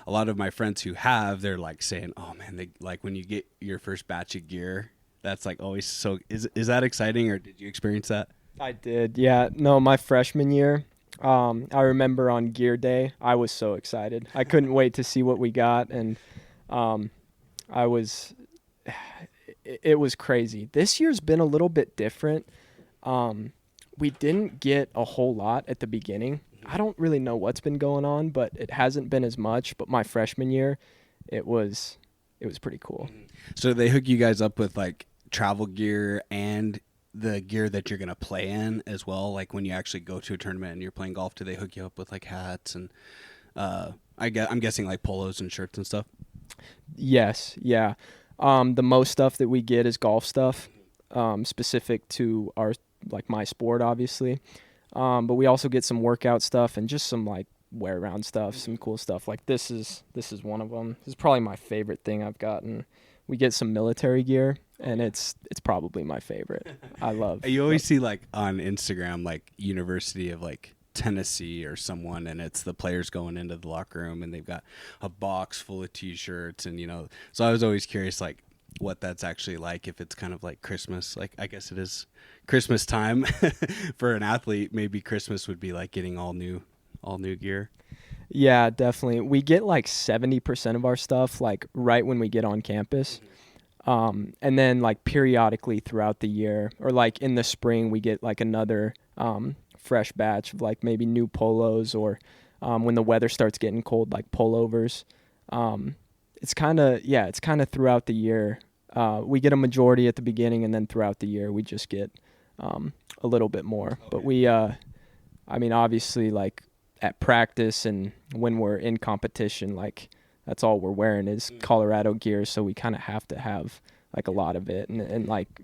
a lot of my friends who have, they're like saying, "Oh man, they like when you get your first batch of gear, that's like always so." Is that exciting, or did you experience that? I did. Yeah. No, my freshman year, I remember on gear day, I was so excited. I couldn't wait to see what we got, and um, I was it was crazy. This year's been a little bit different. We didn't get a whole lot at the beginning. I don't really know what's been going on, but it hasn't been as much. But my freshman year, it was pretty cool. So they hook you guys up with like travel gear and the gear that you're gonna play in as well. Like when you actually go to a tournament and you're playing golf, do they hook you up with like hats and I'm guessing like polos and shirts and stuff? Yes, yeah. The most stuff that we get is golf stuff, specific to our like my sport, obviously. But we also get some workout stuff and just some like wear around stuff, some cool stuff. Like this is one of them. This is probably my favorite thing I've gotten. We get some military gear, and it's probably my favorite. I love. You always see like on Instagram, like University of like Tennessee or someone, and it's the players going into the locker room and they've got a box full of T-shirts, and so I was always curious like what that's actually like, if it's kind of like Christmas. Like I guess it is Christmas time for an athlete. Maybe Christmas would be like getting all new gear. Yeah, definitely. We get like 70% of our stuff like right when we get on campus. And then like periodically throughout the year, or like in the spring, we get like another fresh batch of like maybe new polos, or when the weather starts getting cold, like pullovers. It's kind of throughout the year. We get a majority at the beginning, and then throughout the year we just get a little bit more. Okay. But we, I mean, obviously like at practice and when we're in competition, like that's all we're wearing is Colorado gear. So we kind of have to have like a lot of it, and like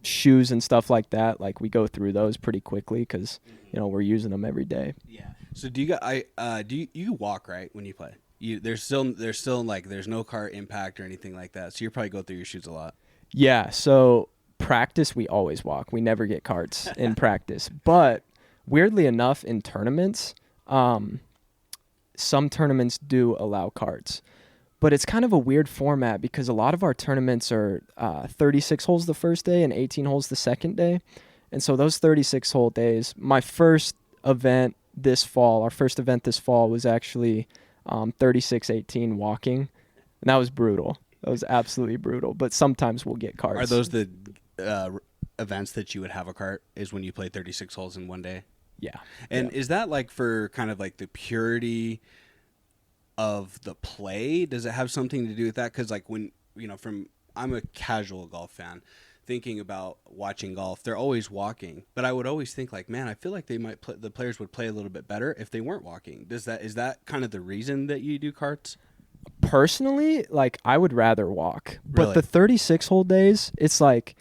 shoes and stuff like that. Like we go through those pretty quickly because, we're using them every day. Yeah. So do you walk right when you play? There's still like there's no car impact or anything like that. So you probably go through your shoes a lot. Yeah. So practice, we always walk. We never get carts in practice. But weirdly enough, in tournaments, some tournaments do allow carts. But it's kind of a weird format because a lot of our tournaments are 36 holes the first day and 18 holes the second day. And so those 36-hole days, our first event this fall was actually 36-18 walking. And that was brutal. That was absolutely brutal. But sometimes we'll get carts. Are those the events that you would have a cart, is when you play 36 holes in one day? Yeah. And is that like for kind of like the purity of the play? Does it have something to do with that? Because like when, I'm a casual golf fan, thinking about watching golf, they're always walking, but I would always think like, man, I feel like the players would play a little bit better if they weren't walking. Is that kind of the reason that you do carts? Personally, like I would rather walk, Really? But the 36-hole days, it's like,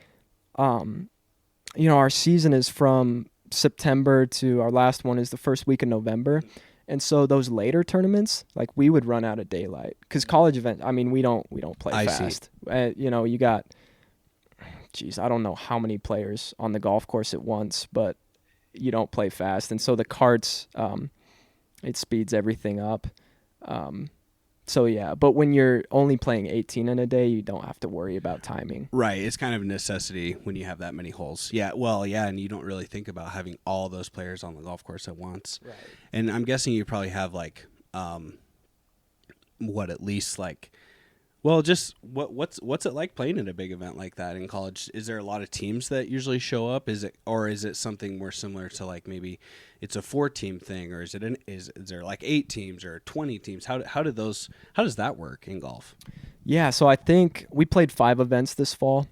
our season is from September to our last one is the first week of November. And so those later tournaments, like we would run out of daylight because college event, I mean, we don't play fast. You got, I don't know how many players on the golf course at once, but you don't play fast. And so the carts, it speeds everything up. So yeah, but when you're only playing 18 in a day, you don't have to worry about timing. Right. It's kind of a necessity when you have that many holes. Yeah. Well, yeah. And you don't really think about having all those players on the golf course at once. Right. And I'm guessing you probably have like, at least like, well, just what's it like playing at a big event like that in college? Is there a lot of teams that usually show up? Is it something more similar to like maybe it's a 4-team thing, or is there like 8 teams or 20 teams? How does that work in golf? Yeah, so I think we played 5 events this fall,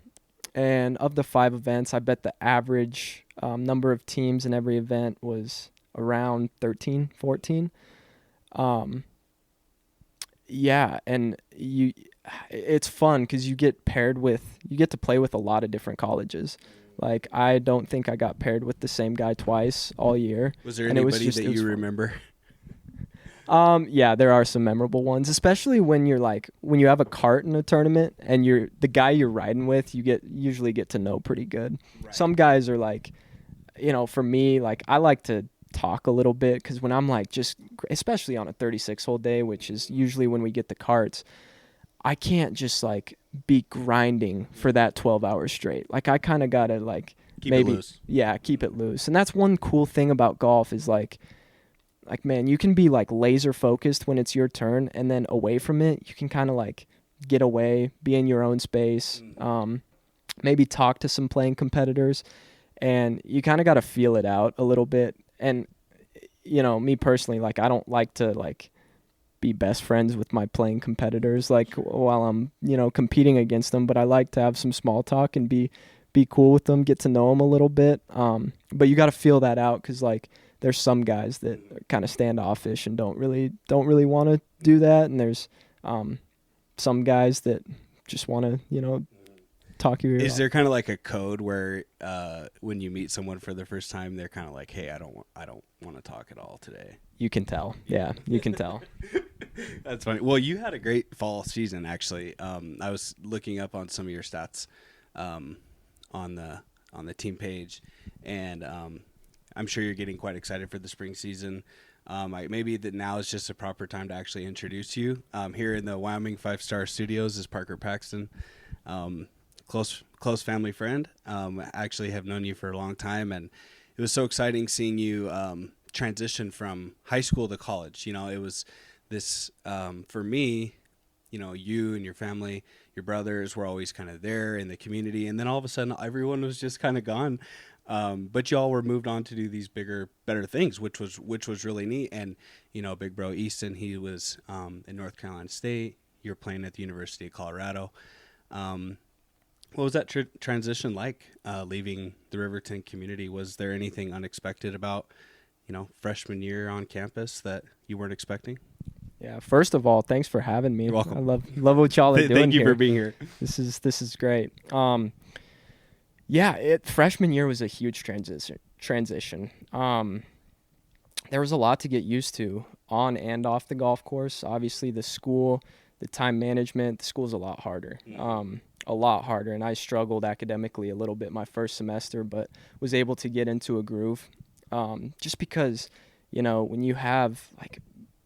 and of the 5 events, I bet the average number of teams in every event was around 13, 14. Yeah, and it's fun because you get to play with a lot of different colleges. Like I don't think I got paired with the same guy twice all year. Was there anybody that you remember? Yeah, there are some memorable ones, especially when you have a cart in a tournament and the guy you're riding with, usually get to know pretty good. Right. Some guys are like, for me, like I like to talk a little bit, because when I'm like just, especially on a 36-hole day, which is usually when we get the carts, I can't just like be grinding for that 12 hours straight. Like I kind of got to like Keep it loose. Yeah, keep it loose. And that's one cool thing about golf is like man, you can be like laser focused when it's your turn, and then away from it, you can kind of like get away, be in your own space, maybe talk to some playing competitors, and you kind of got to feel it out a little bit. And you know, me personally, like I don't like to like be best friends with my playing competitors like while I'm, you know, competing against them, but I like to have some small talk and be cool with them, get to know them a little bit. But you got to feel that out, because like there's some guys that are kind of standoffish and don't really want to do that, and there's some guys that just want to, you know, talk your ear off. Is there kind of like a code where when you meet someone for the first time, they're kind of like, hey, I don't want to talk at all today? You can tell. Yeah, you can tell. That's funny. Well, you had a great fall season, actually. I was looking up on some of your stats on the team page, and I'm sure you're getting quite excited for the spring season. Maybe that now is just a proper time to actually introduce you. Here in the Wyoming 5-Star Studios is Parker Paxton, close family friend. Actually have known you for a long time, and it was so exciting seeing you transition from high school to college. You know, it was this for me. You know, you and your family, your brothers were always kind of there in the community, and then all of a sudden, everyone was just kind of gone. But y'all were moved on to do these bigger, better things, which was really neat. And you know, big bro Easton, he was in North Carolina State. You're playing at the University of Colorado. What was that transition like, leaving the Riverton community? Was there anything unexpected about, you know, freshman year on campus that you weren't expecting? Yeah. First of all, thanks for having me. You're welcome. I love what y'all are doing. Thank you here. for being here. This is great. Yeah, freshman year was a huge transition. There was a lot to get used to on and off the golf course. Obviously, the school, the time management, the school's a lot harder. A lot harder, and I struggled academically a little bit my first semester, but was able to get into a groove. Just because, you know, when you have like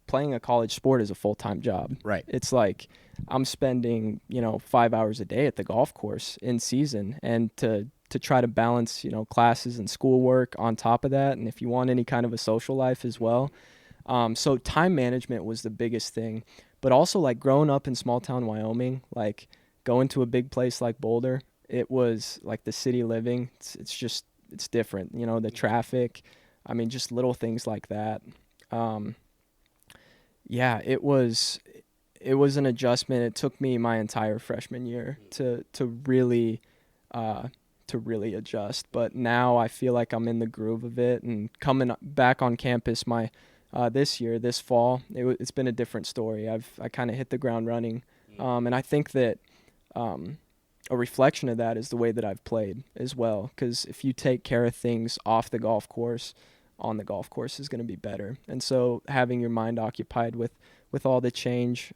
playing a college sport is a full-time job. Right. It's like I'm spending, you know, 5 hours a day at the golf course in season, and to try to balance, you know, classes and schoolwork on top of that, and if you want any kind of a social life as well. So time management was the biggest thing, but also like growing up in small town Wyoming, like going to a big place like Boulder, it was like the city living. It's different, you know, the traffic. I mean, just little things like that. Yeah, it was an adjustment. It took me my entire freshman year to really adjust. But now I feel like I'm in the groove of it, and coming back on campus this fall, it's been a different story. I kind of hit the ground running, and I think that a reflection of that is the way that I've played as well. Because if you take care of things off the golf course, on the golf course is going to be better. And so having your mind occupied with all the change,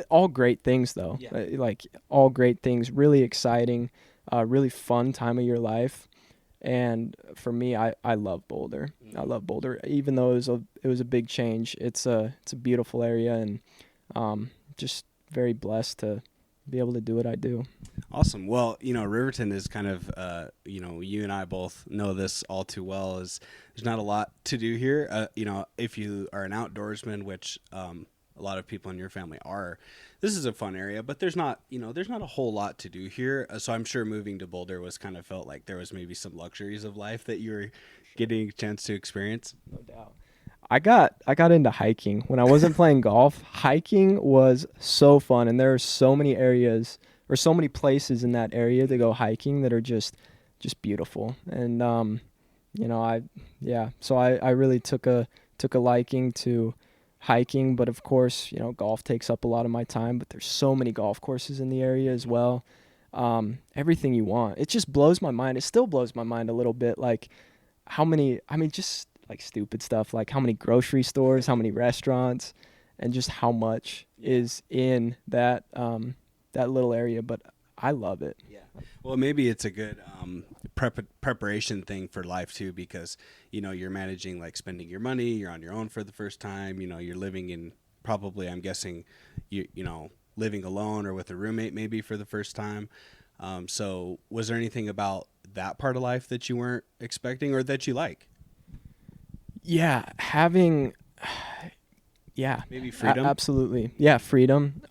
all great things though, like all great things, really exciting, really fun time of your life. And for me, I love Boulder. I love Boulder, even though it was a big change. It's a beautiful area, and just very blessed to be able to do what I do. Awesome. Well, you know, Riverton is kind of, you know, you and I both know this all too well, is there's not a lot to do here. You know, if you are an outdoorsman, which a lot of people in your family are, this is a fun area, but there's not a whole lot to do here. So I'm sure moving to Boulder was kind of felt like there was maybe some luxuries of life that you were getting a chance to experience. No doubt. I got into hiking when I wasn't playing golf. Hiking was so fun, and there are so many areas or so many places in that area to go hiking that are just beautiful. And you know, so I really took a liking to hiking, but of course, you know, golf takes up a lot of my time, but there's so many golf courses in the area as well. Everything you want. It just blows my mind. It still blows my mind a little bit, like how many, I mean, just like stupid stuff, like how many grocery stores, how many restaurants, and just how much is in that that little area. But I love it. Yeah. Well, maybe it's a good preparation thing for life too, because you're managing like spending your money, you're on your own for the first time, you're living in, probably, I'm guessing, living alone or with a roommate maybe for the first time. So was there anything about that part of life that you weren't expecting or that you like? Yeah, having yeah, Maybe freedom. absolutely. Yeah, freedom.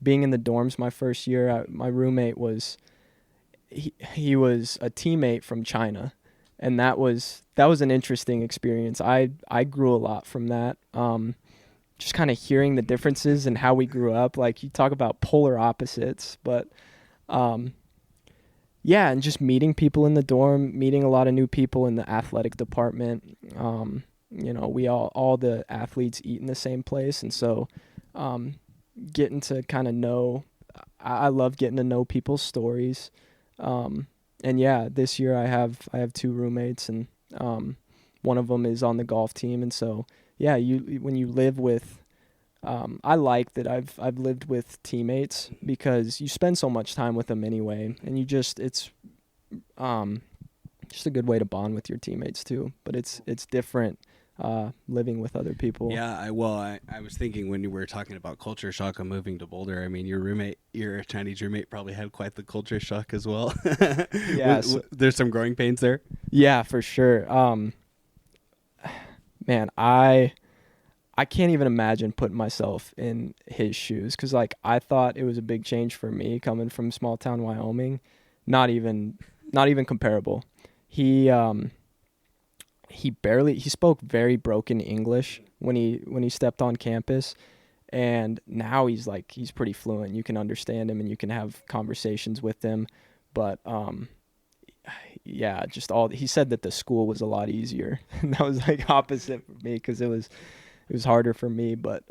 Being in the dorms my first year, my roommate was he was a teammate from China, and that was an interesting experience. I grew a lot from that. Just kind of hearing the differences and how we grew up. Like, you talk about polar opposites, but um, yeah, and just meeting people in the dorm, meeting a lot of new people in the athletic department. We all the athletes eat in the same place, and so um, getting to kind of know, I love getting to know people's stories. Um, and yeah, this year I have two roommates, and one of them is on the golf team, and so yeah, you when you live with I like that I've lived with teammates because you spend so much time with them anyway, and it's um, just a good way to bond with your teammates too. But it's different living with other people. Yeah, I was thinking when you were talking about culture shock of moving to Boulder. I mean, your Chinese roommate, probably had quite the culture shock as well. Yeah, so, There's some growing pains there. yeah, for sure. Man, I can't even imagine putting myself in his shoes, because like I thought it was a big change for me coming from small town Wyoming. Not even comparable. He he spoke very broken English when he stepped on campus, and now he's pretty fluent. You can understand him and you can have conversations with him, but yeah, just all he said that the school was a lot easier. And that was like opposite for me, because it was harder for me. But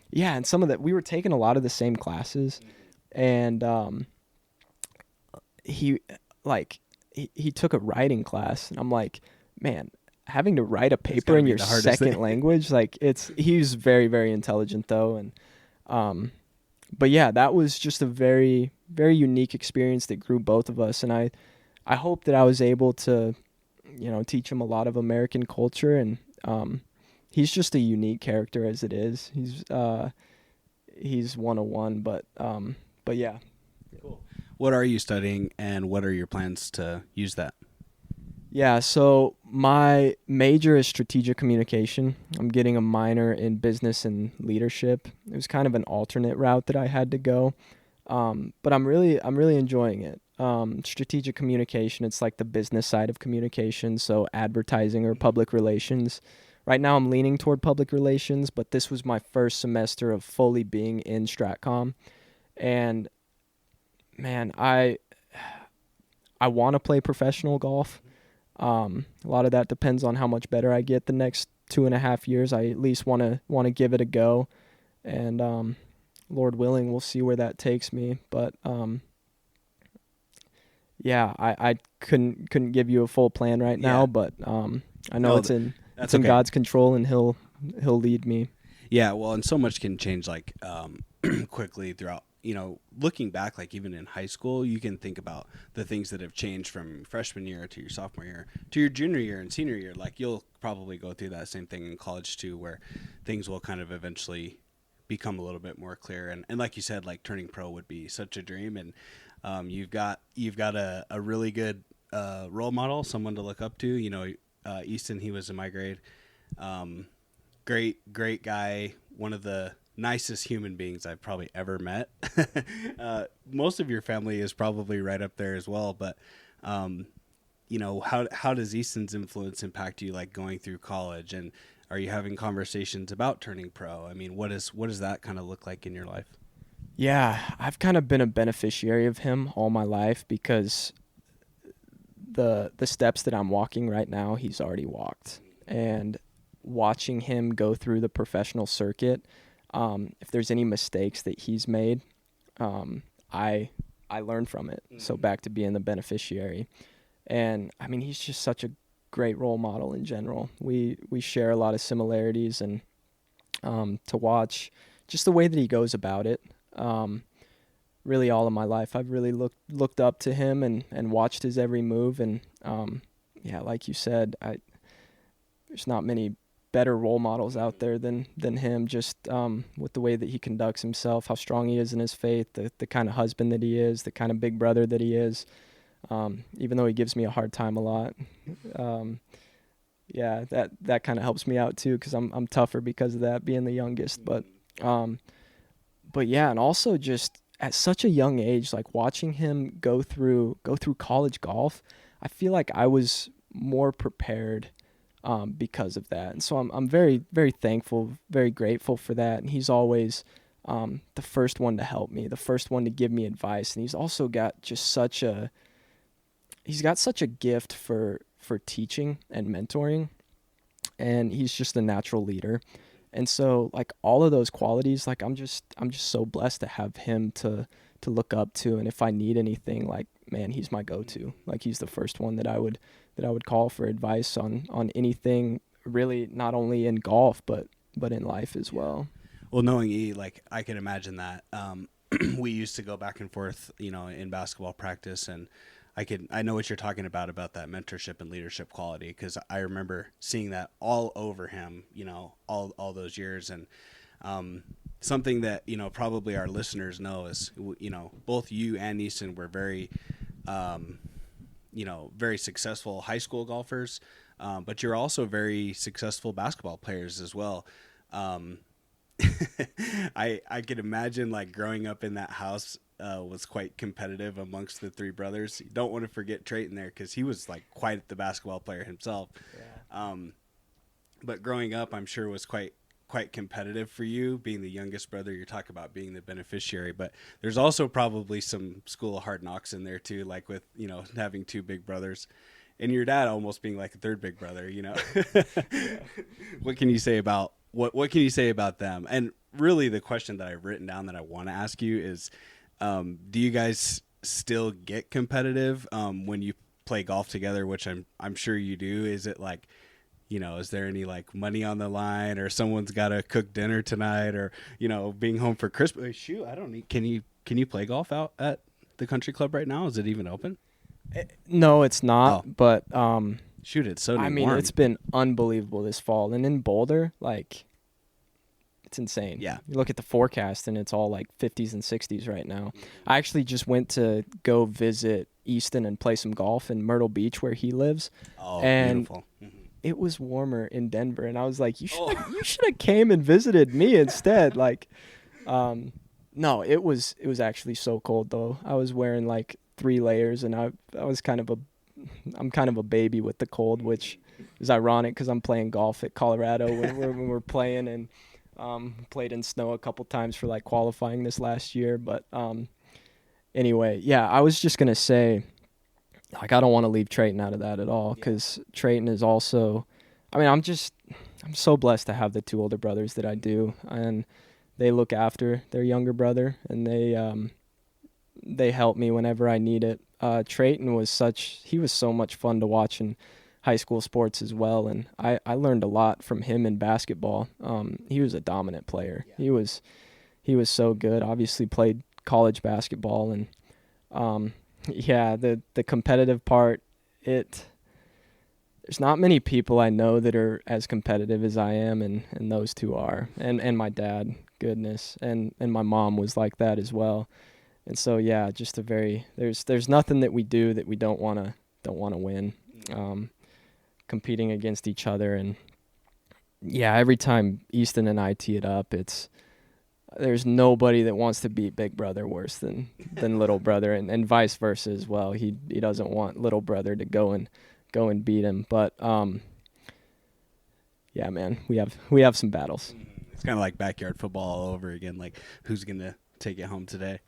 yeah, and some of that, we were taking a lot of the same classes, and he he took a writing class, and I'm like, man, having to write a paper in your second language, like he's very, very intelligent though. And but yeah, that was just a very, very unique experience that grew both of us. And I hope that I was able to teach him a lot of American culture. And he's just a unique character as it is. He's 101, but yeah. Cool. What are you studying, and what are your plans to use that? Yeah, so my major is strategic communication. I'm getting a minor in business and leadership. It was kind of an alternate route that I had to go, but I'm really enjoying it. Strategic communication, it's like the business side of communication, so advertising or public relations. Right now I'm leaning toward public relations, but this was my first semester of fully being in Stratcom, and man, I want to play professional golf. A lot of that depends on how much better I get the next 2.5 years. I at least want to give it a go, and Lord willing, we'll see where that takes me. But yeah, I couldn't give you a full plan right now, but I know it's in okay. God's control, and He'll lead me. Yeah, well, and so much can change like quickly throughout. Looking back, like even in high school, you can think about the things that have changed from freshman year to your sophomore year to your junior year and senior year. Like, you'll probably go through that same thing in college too, where things will kind of eventually become a little bit more clear. And like you said, like turning pro would be such a dream. And you've got a really good role model, someone to look up to. Easton, he was in my grade. Great guy, one of the nicest human beings I've probably ever met. Most of your family is probably right up there as well, but how does Easton's influence impact you, like going through college, and are you having conversations about turning pro? I mean, what does that kind of look like in your life? Yeah, I've kind of been a beneficiary of him all my life, because the steps that I'm walking right now, he's already walked. And watching him go through the professional circuit, if there's any mistakes that he's made, I learn from it. Mm-hmm. So back to being the beneficiary. And I mean, he's just such a great role model in general. We share a lot of similarities, and to watch just the way that he goes about it. really all of my life. I've really looked up to him and watched his every move. And yeah, like you said, there's not many better role models out there than him. Just with the way that he conducts himself, how strong he is in his faith, the kind of husband that he is, the kind of big brother that he is. Even though he gives me a hard time a lot. Yeah, that kind of helps me out too, because I'm tougher because of that, being the youngest. But yeah, and also just at such a young age, like watching him go through college golf, I feel like I was more prepared because of that. And so I'm very, very thankful, very grateful for that. And he's always the first one to help me, the first one to give me advice. And he's also got just such a gift for teaching and mentoring, and he's just a natural leader. And so like all of those qualities, like I'm just so blessed to have him to look up to. And if I need anything, like, man, he's my go-to. Like he's the first one that I would call for advice on anything, really, not only in golf but in life as well. Well, knowing E, like I can imagine that. We used to go back and forth, in basketball practice, and I know what you're talking about that mentorship and leadership quality, because I remember seeing that all over him, all those years. And something that, probably our listeners know is, both you and Easton were very, very successful high school golfers, but you're also very successful basketball players as well. I could imagine like growing up in that house was quite competitive amongst the three brothers. You don't want to forget Trayton there, because he was like quite the basketball player himself. Yeah. But growing up, I'm sure was quite competitive for you, being the youngest brother. You're talking about being the beneficiary, but there's also probably some school of hard knocks in there too, like with having two big brothers, and your dad almost being like a third big brother. What can you say about what can you say about them? And really, the question that I've written down that I want to ask you is, do you guys still get competitive when you play golf together, which I'm sure you do? Is it like, is there any like money on the line, or someone's got to cook dinner tonight, or being home for Christmas? Shoot, I don't need. Can you play golf out at the country club right now? Is it even open? No, it's not. Oh. But shoot, it's so. I mean, warm. It's been unbelievable this fall, and in Boulder, like, it's insane. Yeah. You look at the forecast, and it's all like 50s and 60s right now. I actually just went to go visit Easton and play some golf in Myrtle Beach, where he lives. Oh, and beautiful. It was warmer in Denver, and I was like, you should have came and visited me instead. Like, no, it was actually so cold though. I was wearing like 3 layers, and I was I'm kind of a baby with the cold, which is ironic because I'm playing golf at Colorado when we're playing, and played in snow a couple times for like qualifying this last year. But anyway, yeah, I was just gonna say, like, I don't want to leave Trayton out of that at all, because Trayton is also, I mean, I'm so blessed to have the 2 older brothers that I do, and they look after their younger brother, and they help me whenever I need it. Trayton was so much fun to watch in high school sports as well, and I learned a lot from him in basketball. He was a Dominant player. Yeah. He was so good. Obviously played college basketball, and yeah, the competitive part, there's not many people I know that are as competitive as I am, and those 2 are, and my dad, goodness, and my mom was like that as well. And so yeah, just there's nothing that we do that we don't want to win. Competing against each other, and yeah, every time Easton and I tee it up, there's nobody that wants to beat big brother worse than little brother, and vice versa as well. He doesn't want little brother to go and beat him. But yeah, man, we have some battles. It's kind of like backyard football all over again. Like, who's gonna take it home today?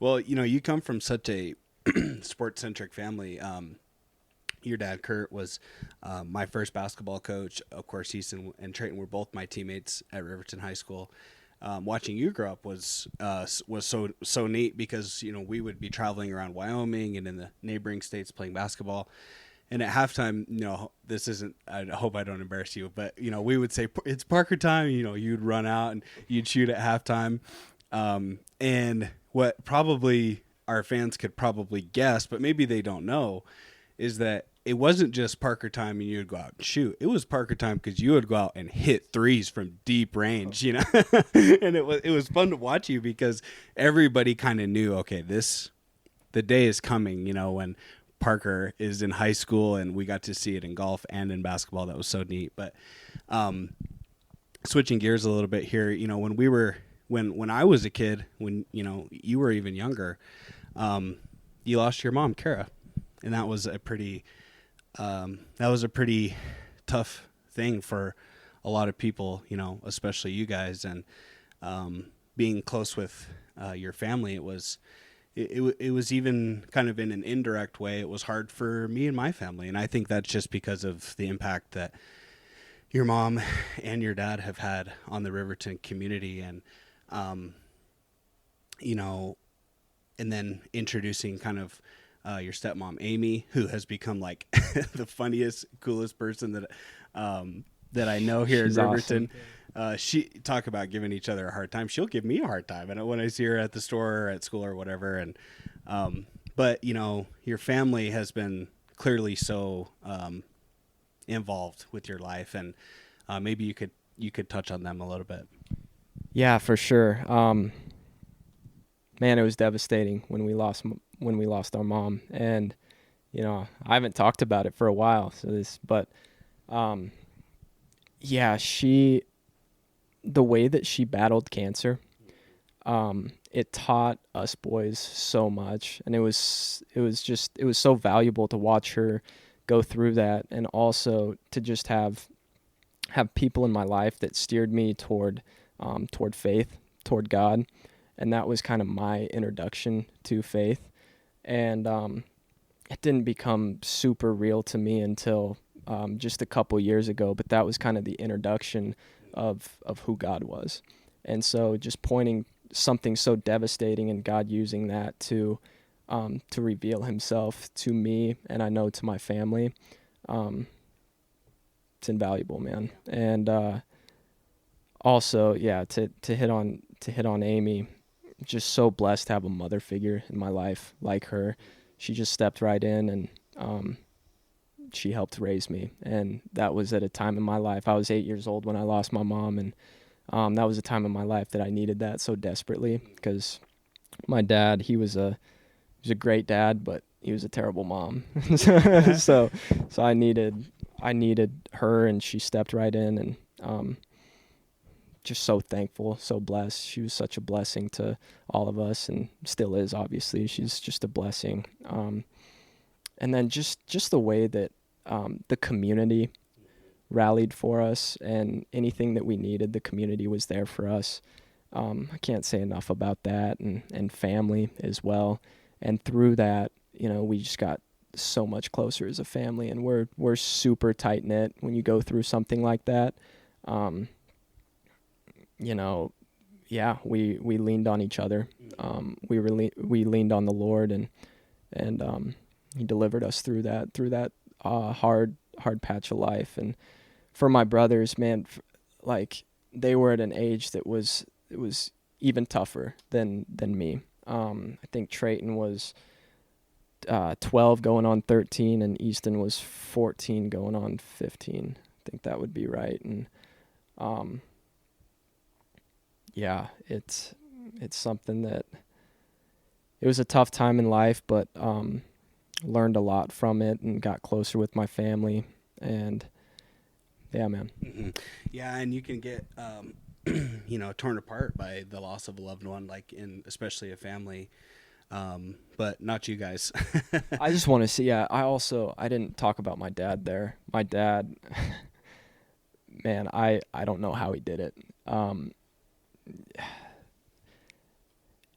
Well, you come from such a sport-centric family. Your dad, Kurt, was my first basketball coach. Of course, Easton and Trayton were both my teammates at Riverton High School. Watching you grow up was so neat, because we would be traveling around Wyoming and in the neighboring states playing basketball. And at halftime, this isn't, I hope I don't embarrass you, but we would say, it's Parker time. You'd run out and you'd shoot at halftime. And what probably our fans could probably guess, but maybe they don't know, is that it wasn't just Parker time and you would go out and shoot. It was Parker time because you would go out and hit threes from deep range, you know. And it was fun to watch you because everybody kind of knew, okay, the day is coming, you know, when Parker is in high school, and we got to see it in golf and in basketball. That was so neat. But switching gears a little bit here, you know, when I was a kid, when, you know, you were even younger, you lost your mom, Kara, and that was a pretty tough thing for a lot of people, you know, especially you guys, and being close with your family. It was even kind of in an indirect way. It was hard for me and my family, and I think that's just because of the impact that your mom and your dad have had on the Riverton community, and you know, and then introducing kind of your stepmom Amy, who has become like the funniest, coolest person that I know here She's in Riverton. awesome. She talk about giving each other a hard time. She'll give me a hard time, and when I see her at the store or at school or whatever. And but you know, your family has been clearly so involved with your life, and maybe you could touch on them a little bit. Yeah, for sure. Man, it was devastating when we lost our mom, and you know, I haven't talked about it for a while. But yeah, the way that she battled cancer, it taught us boys so much, and it was so valuable to watch her go through that, and also to just have people in my life that steered me toward faith, toward God. And that was kind of my introduction to faith. And it didn't become super real to me until just a couple years ago, but that was kind of the introduction of who God was. And so just pointing something so devastating, and God using that to reveal himself to me, and I know to my family, it's invaluable, man. And also, yeah, to hit on Amy, just so blessed to have a mother figure in my life like her. She just stepped right in, and she helped raise me. And that was at a time in my life. I was 8 years old when I lost my mom, and that was a time in my life that I needed that so desperately, because my dad, he was a great dad, but he was a terrible mom. so I needed her, and she stepped right in, and just so thankful, so blessed. She was such a blessing to all of us, and still is, obviously. She's just a blessing. And then just the way that the community rallied for us, and anything that we needed, the community was there for us. I can't say enough about that, and family as well. And through that, you know, we just got so much closer as a family, and we're super tight knit when you go through something like that. You know, yeah, we leaned on each other. We leaned on the Lord, and he delivered us through that hard patch of life. And for my brothers, man, like, they were at an age that was even tougher than me. I think Trayton was 12 going on 13, and Easton was 14 going on 15. I think that would be right. And yeah, it's something that, it was a tough time in life, but learned a lot from it and got closer with my family. And yeah, man. Mm-hmm. Yeah, and you can get you know, torn apart by the loss of a loved one, like, in especially a family, but not you guys. I just want to see, yeah, I didn't talk about my dad there. My dad, man, I don't know how he did it.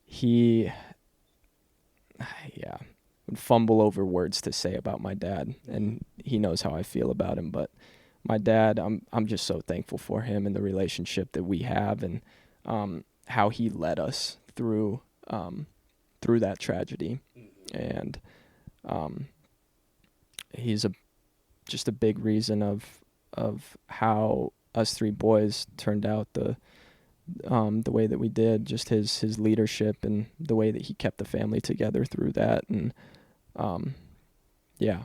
He, yeah, would fumble over words to say about my dad, and he knows how I feel about him. But my dad, I'm just so thankful for him and the relationship that we have, and how he led us through that tragedy. And he's just a big reason of how us three boys turned out the the way that we did, just his leadership and the way that he kept the family together through that. And yeah.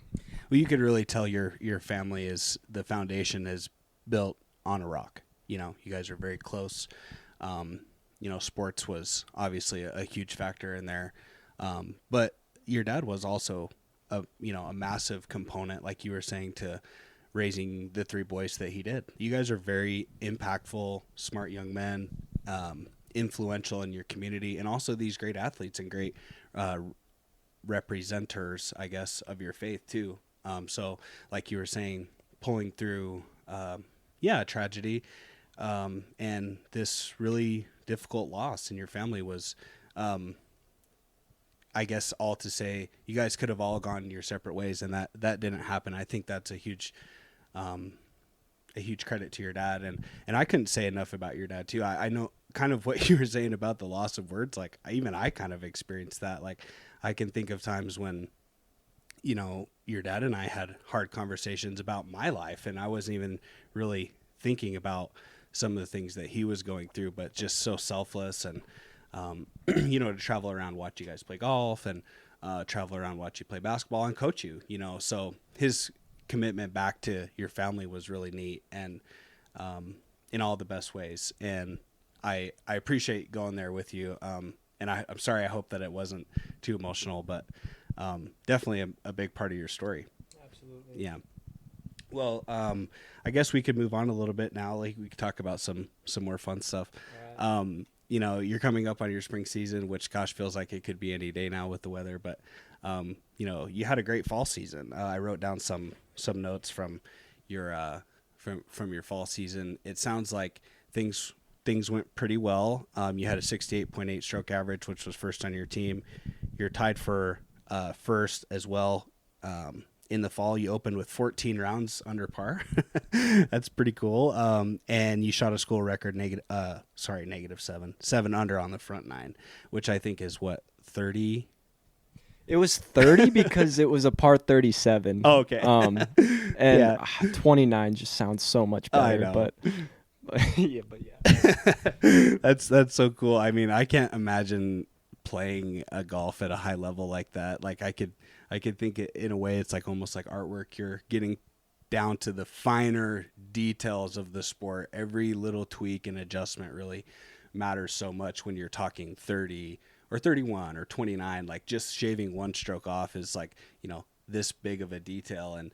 Well, you could really tell your family is the foundation is built on a rock. You know, you guys are very close. You know, sports was obviously a huge factor in there. But your dad was also a massive component, like you were saying, to raising the three boys that he did. You guys are very impactful, smart young men, influential in your community, and also these great athletes and great representers, I guess, of your faith too. So like you were saying, pulling through, tragedy, and this really difficult loss in your family was, I guess, all to say you guys could have all gone your separate ways, and that didn't happen. I think that's a huge credit to your dad, and I couldn't say enough about your dad too. I know kind of what you were saying about the loss of words. Like I kind of experienced that. Like I can think of times when, you know, your dad and I had hard conversations about my life, and I wasn't even really thinking about some of the things that he was going through, but just so selfless. And you know, to travel around, watch you guys play golf, and travel around, watch you play basketball, and coach you, you know. So his commitment back to your family was really neat, and in all the best ways. And I appreciate going there with you. And I'm sorry, I hope that it wasn't too emotional, but definitely a big part of your story. Absolutely. Yeah. Well, I guess we could move on a little bit now. Like we could talk about some more fun stuff. Right. You know, you're coming up on your spring season, which gosh, feels like it could be any day now with the weather. But you know, you had a great fall season. I wrote down some notes from your from your fall season. It sounds like things went pretty well. You had a 68.8 stroke average, which was first on your team. You're tied for first as well. In the fall, you opened with 14 rounds under par. That's pretty cool. And you shot a school record -7 under on the front nine, which I think is what, 30. It was 30 because it was a par 37. Oh, okay. And 29 just sounds so much better. I know. But yeah. That's so cool. I mean, I can't imagine playing a golf at a high level like that. Like I could think it in a way it's like almost like artwork. You're getting down to the finer details of the sport. Every little tweak and adjustment really matters so much when you're talking 30 or 31 or 29. Like just shaving one stroke off is like, you know, this big of a detail. And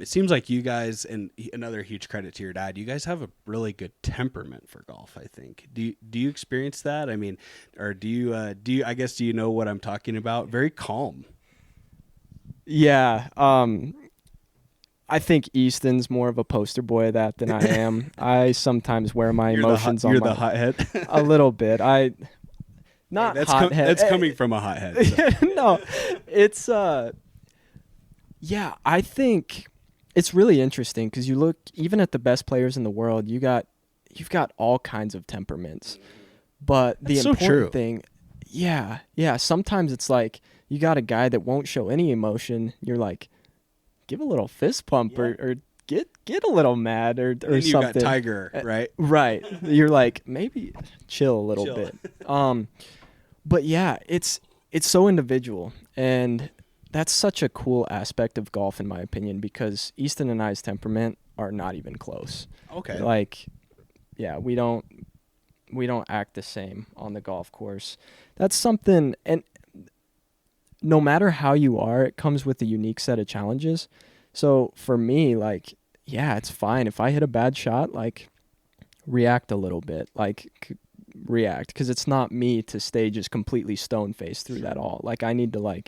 it seems like you guys, and another huge credit to your dad, you guys have a really good temperament for golf, I think. Do you experience that? I mean, or do you I guess, do you know what I'm talking about? Very calm. Yeah. I think Easton's more of a poster boy of that than I am. I sometimes wear my emotions on You're my... the hothead? A little bit. Not hey, hothead. That's coming from a hothead. So. No, it's... Yeah, I think it's really interesting because you look even at the best players in the world, you've got all kinds of temperaments. But the important thing, yeah, sometimes it's like you got a guy that won't show any emotion. You're like, give a little fist pump or get a little mad or something. You got Tiger, right? Right. You're like, maybe chill a little bit. But yeah, it's so individual, and that's such a cool aspect of golf, in my opinion, because Easton and I's temperament are not even close. Okay. Like, yeah, we don't act the same on the golf course. That's something, and no matter how you are, it comes with a unique set of challenges. So for me, like, yeah, it's fine if I hit a bad shot, like, react a little bit, like react, because it's not me to stay just completely stone-faced through that all. Like, I need to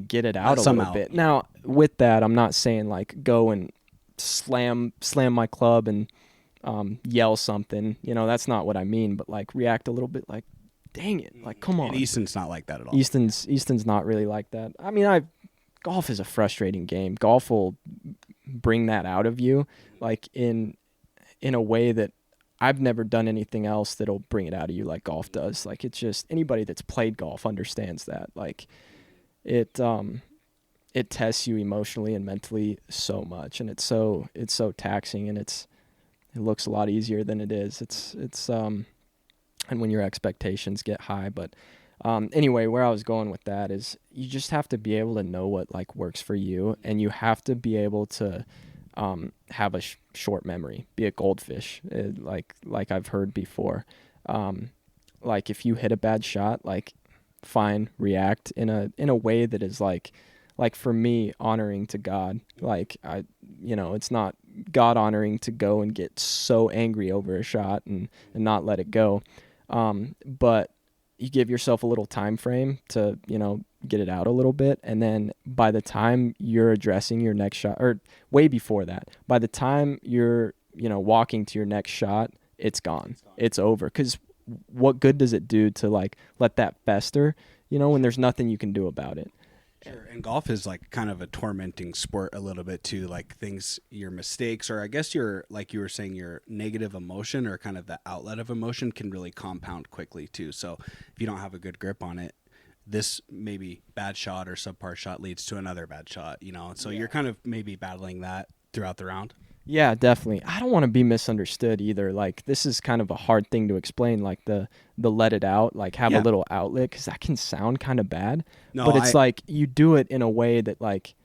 get it out a little bit. Now, with that, I'm not saying like go and slam my club and yell something. You know, that's not what I mean. But like react a little bit. Like, dang it! Like, come on. And Easton's not like that at all. Easton's not really like that. I mean, golf is a frustrating game. Golf will bring that out of you, like in a way that I've never done anything else that'll bring it out of you like golf does. Like, it's just, anybody that's played golf understands that. Like, it tests you emotionally and mentally so much, and it's so taxing, and it's it looks a lot easier than it is. It's and when your expectations get high. But anyway, where I was going with that is you just have to be able to know what like works for you, and you have to be able to have a short memory, be a goldfish, like I've heard before. Like if you hit a bad shot, like fine, react in a way that is like for me honoring to God. Like it's not God honoring to go and get so angry over a shot and not let it go. But you give yourself a little time frame to, get it out a little bit. And then by the time you're addressing your next shot, or way before that, by the time you're, walking to your next shot, it's gone. It's over. 'Cause what good does it do to like let that fester, when there's nothing you can do about it? Sure. And golf is like kind of a tormenting sport a little bit too, like your mistakes, or I guess like you were saying, your negative emotion or kind of the outlet of emotion can really compound quickly too. So if you don't have a good grip on it, this maybe bad shot or subpar shot leads to another bad shot, and so you're kind of maybe battling that throughout the round. Yeah, definitely. I don't want to be misunderstood either. Like this is kind of a hard thing to explain, like the let it out, like have a Yeah. little outlet, because that can sound kind of bad. No, But it's like you do it in a way that like,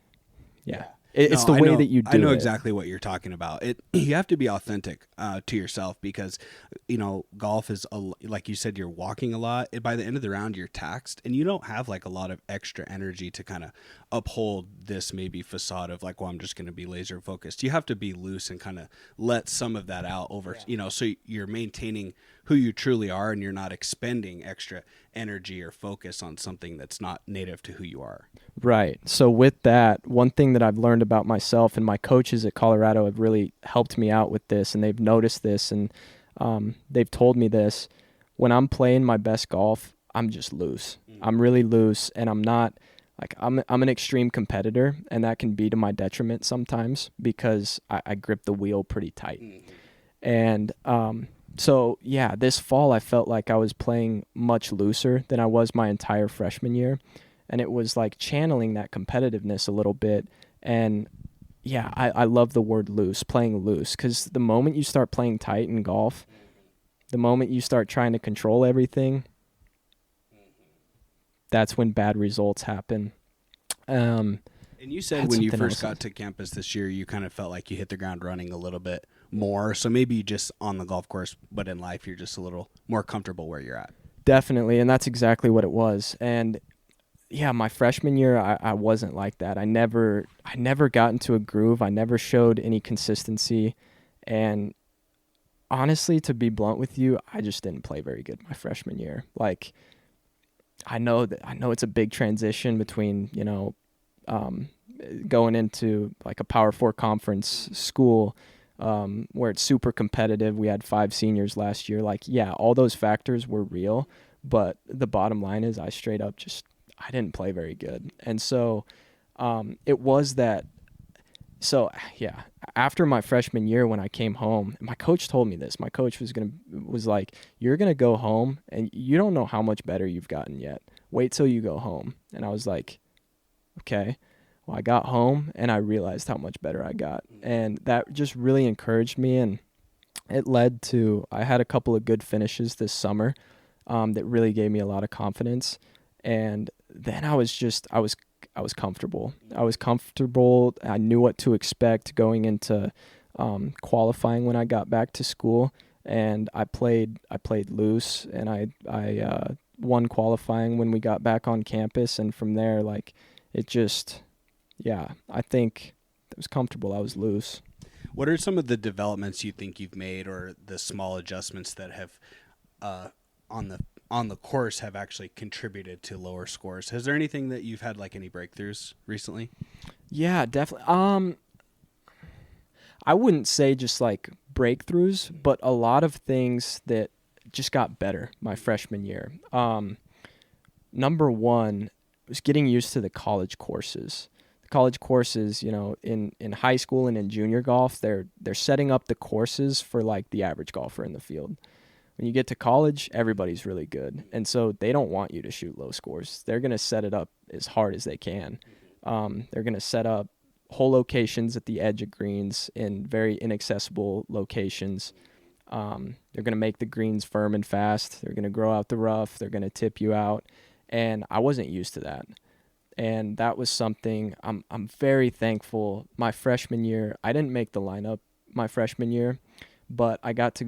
yeah, it's No, the way that you do it. I know exactly what you're talking about. You have to be authentic to yourself because, golf is like you said, you're walking a lot. By the end of the round, you're taxed, and you don't have like a lot of extra energy to kind of uphold this maybe facade of like, well, I'm just going to be laser focused. You have to be loose and kind of let some of that out over, so you're maintaining who you truly are, and you're not expending extra energy or focus on something that's not native to who you are. Right. So with that, one thing that I've learned about myself, and my coaches at Colorado have really helped me out with this, and they've noticed this, and they've told me this. When I'm playing my best golf, I'm just loose. I'm really loose, and I'm not like I'm an extreme competitor, and that can be to my detriment sometimes because I grip the wheel pretty tight. And so yeah, this fall I felt like I was playing much looser than I was my entire freshman year. And it was like channeling that competitiveness a little bit. And yeah, I love the word loose, playing loose, because the moment you start playing tight in golf, the moment you start trying to control everything, that's when bad results happen. And you said Had when you something first else. got to campus this year, you kind of felt like you hit the ground running a little bit more. So maybe just on the golf course, but in life, you're just a little more comfortable where you're at. Definitely, and that's exactly what it was. And yeah, my freshman year, I wasn't like that. I never got into a groove. I never showed any consistency. And honestly, to be blunt with you, I just didn't play very good my freshman year. Like, I know it's a big transition between, going into like a Power 4 conference school, where it's super competitive. We had 5 seniors last year. Like, yeah, all those factors were real, but the bottom line is I straight up I didn't play very good. And so it was that. So yeah, after my freshman year, when I came home, my coach told me this. My coach was like, "You're gonna go home, and you don't know how much better you've gotten yet. Wait till you go home." And I was like, "Okay." Well, I got home and I realized how much better I got, and that just really encouraged me, and it led to I had a couple of good finishes this summer, that really gave me a lot of confidence, and then I was comfortable. I was comfortable. I knew what to expect going into qualifying when I got back to school, and I played loose, and I won qualifying when we got back on campus, and from there, like, it just, yeah, I think it was comfortable. I was loose. What are some of the developments you think you've made, or the small adjustments that have on the course have actually contributed to lower scores? Is there anything that you've had like any breakthroughs recently? Yeah, definitely. I wouldn't say just like breakthroughs, but a lot of things that just got better my freshman year. Number one was getting used to the college courses. The college courses, in high school and in junior golf, they're setting up the courses for like the average golfer in the field. When you get to college, everybody's really good. And so they don't want you to shoot low scores. They're going to set it up as hard as they can. They're going to set up hole locations at the edge of greens in very inaccessible locations. They're going to make the greens firm and fast. They're going to grow out the rough. They're going to tip you out. And I wasn't used to that. And that was something I'm very thankful. My freshman year, I didn't make the lineup my freshman year, but I got to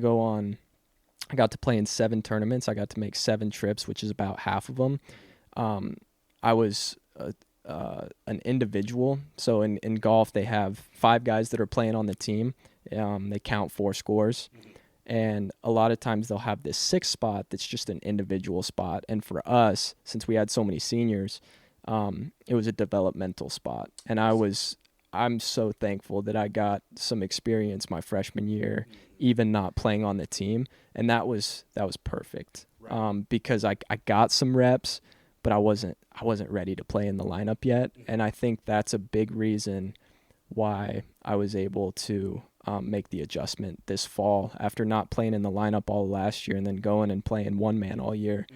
play in 7 tournaments. I got to make 7 trips, which is about half of them. I was an individual. So in golf, they have 5 guys that are playing on the team. They count 4 scores. And a lot of times they'll have this 6th spot that's just an individual spot. And for us, since we had so many seniors, it was a developmental spot. And I'm so thankful that I got some experience my freshman year, even not playing on the team. And that was perfect. Right. Because I got some reps, but I wasn't ready to play in the lineup yet. And I think that's a big reason why I was able to make the adjustment this fall after not playing in the lineup all last year and then going and playing one man all year.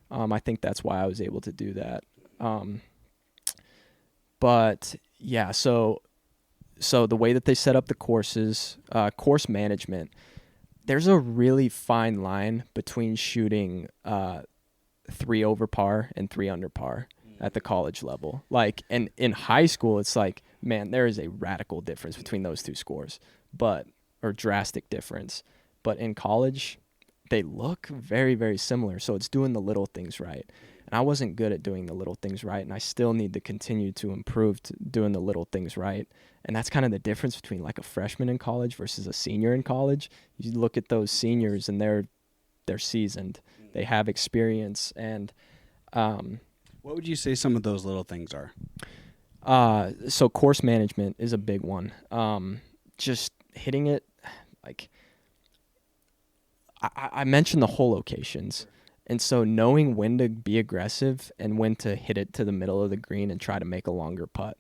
I think that's why I was able to do that. But yeah, so the way that they set up the courses, course management, there's a really fine line between shooting 3 over par and 3 under par at the college level. Like, and in high school, it's like, man, there is a radical difference between those 2 scores, or drastic difference. But in college, they look very, very similar. So it's doing the little things right. And I wasn't good at doing the little things right, and I still need to continue to improve to doing the little things right. And that's kind of the difference between like a freshman in college versus a senior in college. You look at those seniors, and they're seasoned. They have experience. And what would you say some of those little things are? So course management is a big one. Just hitting it, like I mentioned the hole locations. And so knowing when to be aggressive and when to hit it to the middle of the green and try to make a longer putt.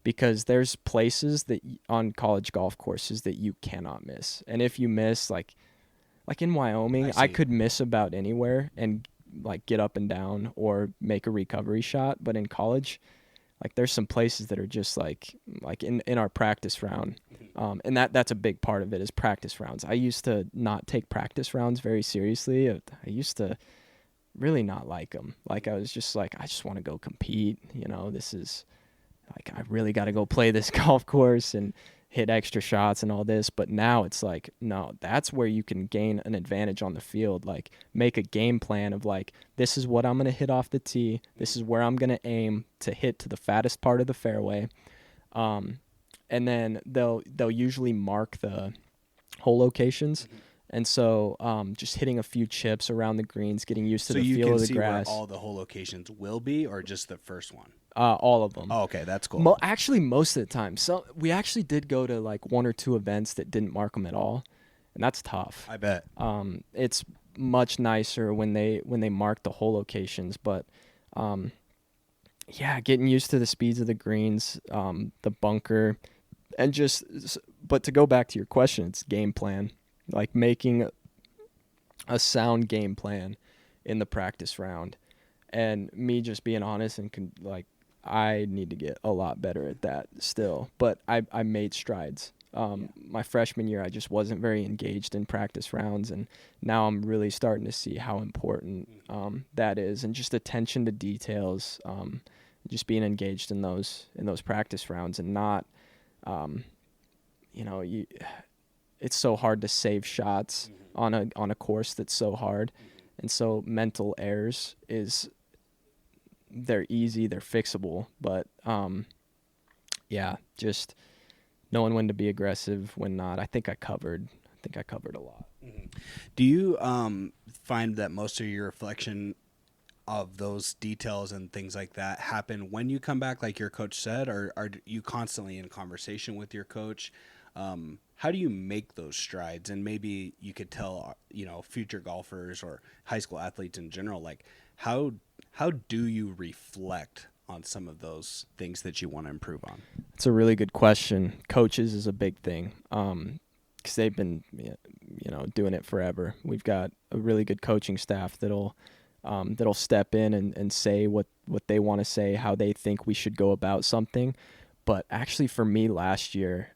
Because there's places that on college golf courses that you cannot miss. And if you miss, like in Wyoming, I could miss about anywhere and like get up and down or make a recovery shot. But in college, like there's some places that are just like in our practice round. And that's a big part of it is practice rounds. I used to not take practice rounds very seriously. I used to really not like them. Like I was just like, I just want to go compete. This is like, I really got to go play this golf course and hit extra shots and all this. But now it's like, no, that's where you can gain an advantage on the field. Like make a game plan of like, this is what I'm going to hit off the tee. This is where I'm going to aim to hit to the fattest part of the fairway. And then they'll usually mark the hole locations. Mm-hmm. And so just hitting a few chips around the greens, getting used to the feel of the grass. So you can see where all the hole locations will be, or just the first one? All of them. Oh, okay, that's cool. Actually, most of the time. So we actually did go to like 1 or 2 events that didn't mark them at all, and that's tough. I bet. It's much nicer when they mark the hole locations, but yeah, getting used to the speeds of the greens, the bunker, and but to go back to your question, it's game plan. Like making a sound game plan in the practice round, and me just being honest and I need to get a lot better at that still, but I made strides. My freshman year, I just wasn't very engaged in practice rounds, and now I'm really starting to see how important that is, and just attention to details, just being engaged in those practice rounds, and not, it's so hard to save shots on a course that's so hard, and so mental errors they're easy, they're fixable, but just knowing when to be aggressive, when not. I think I covered a lot. Mm-hmm. Do you find that most of your reflection of those details and things like that happen when you come back, like your coach said, or are you constantly in conversation with your coach? How do you make those strides? And maybe you could tell, future golfers or high school athletes in general, like how do you reflect on some of those things that you want to improve on? It's a really good question. Coaches is a big thing, because they've been, doing it forever. We've got a really good coaching staff that'll step in and say what they want to say, how they think we should go about something. But actually for me last year,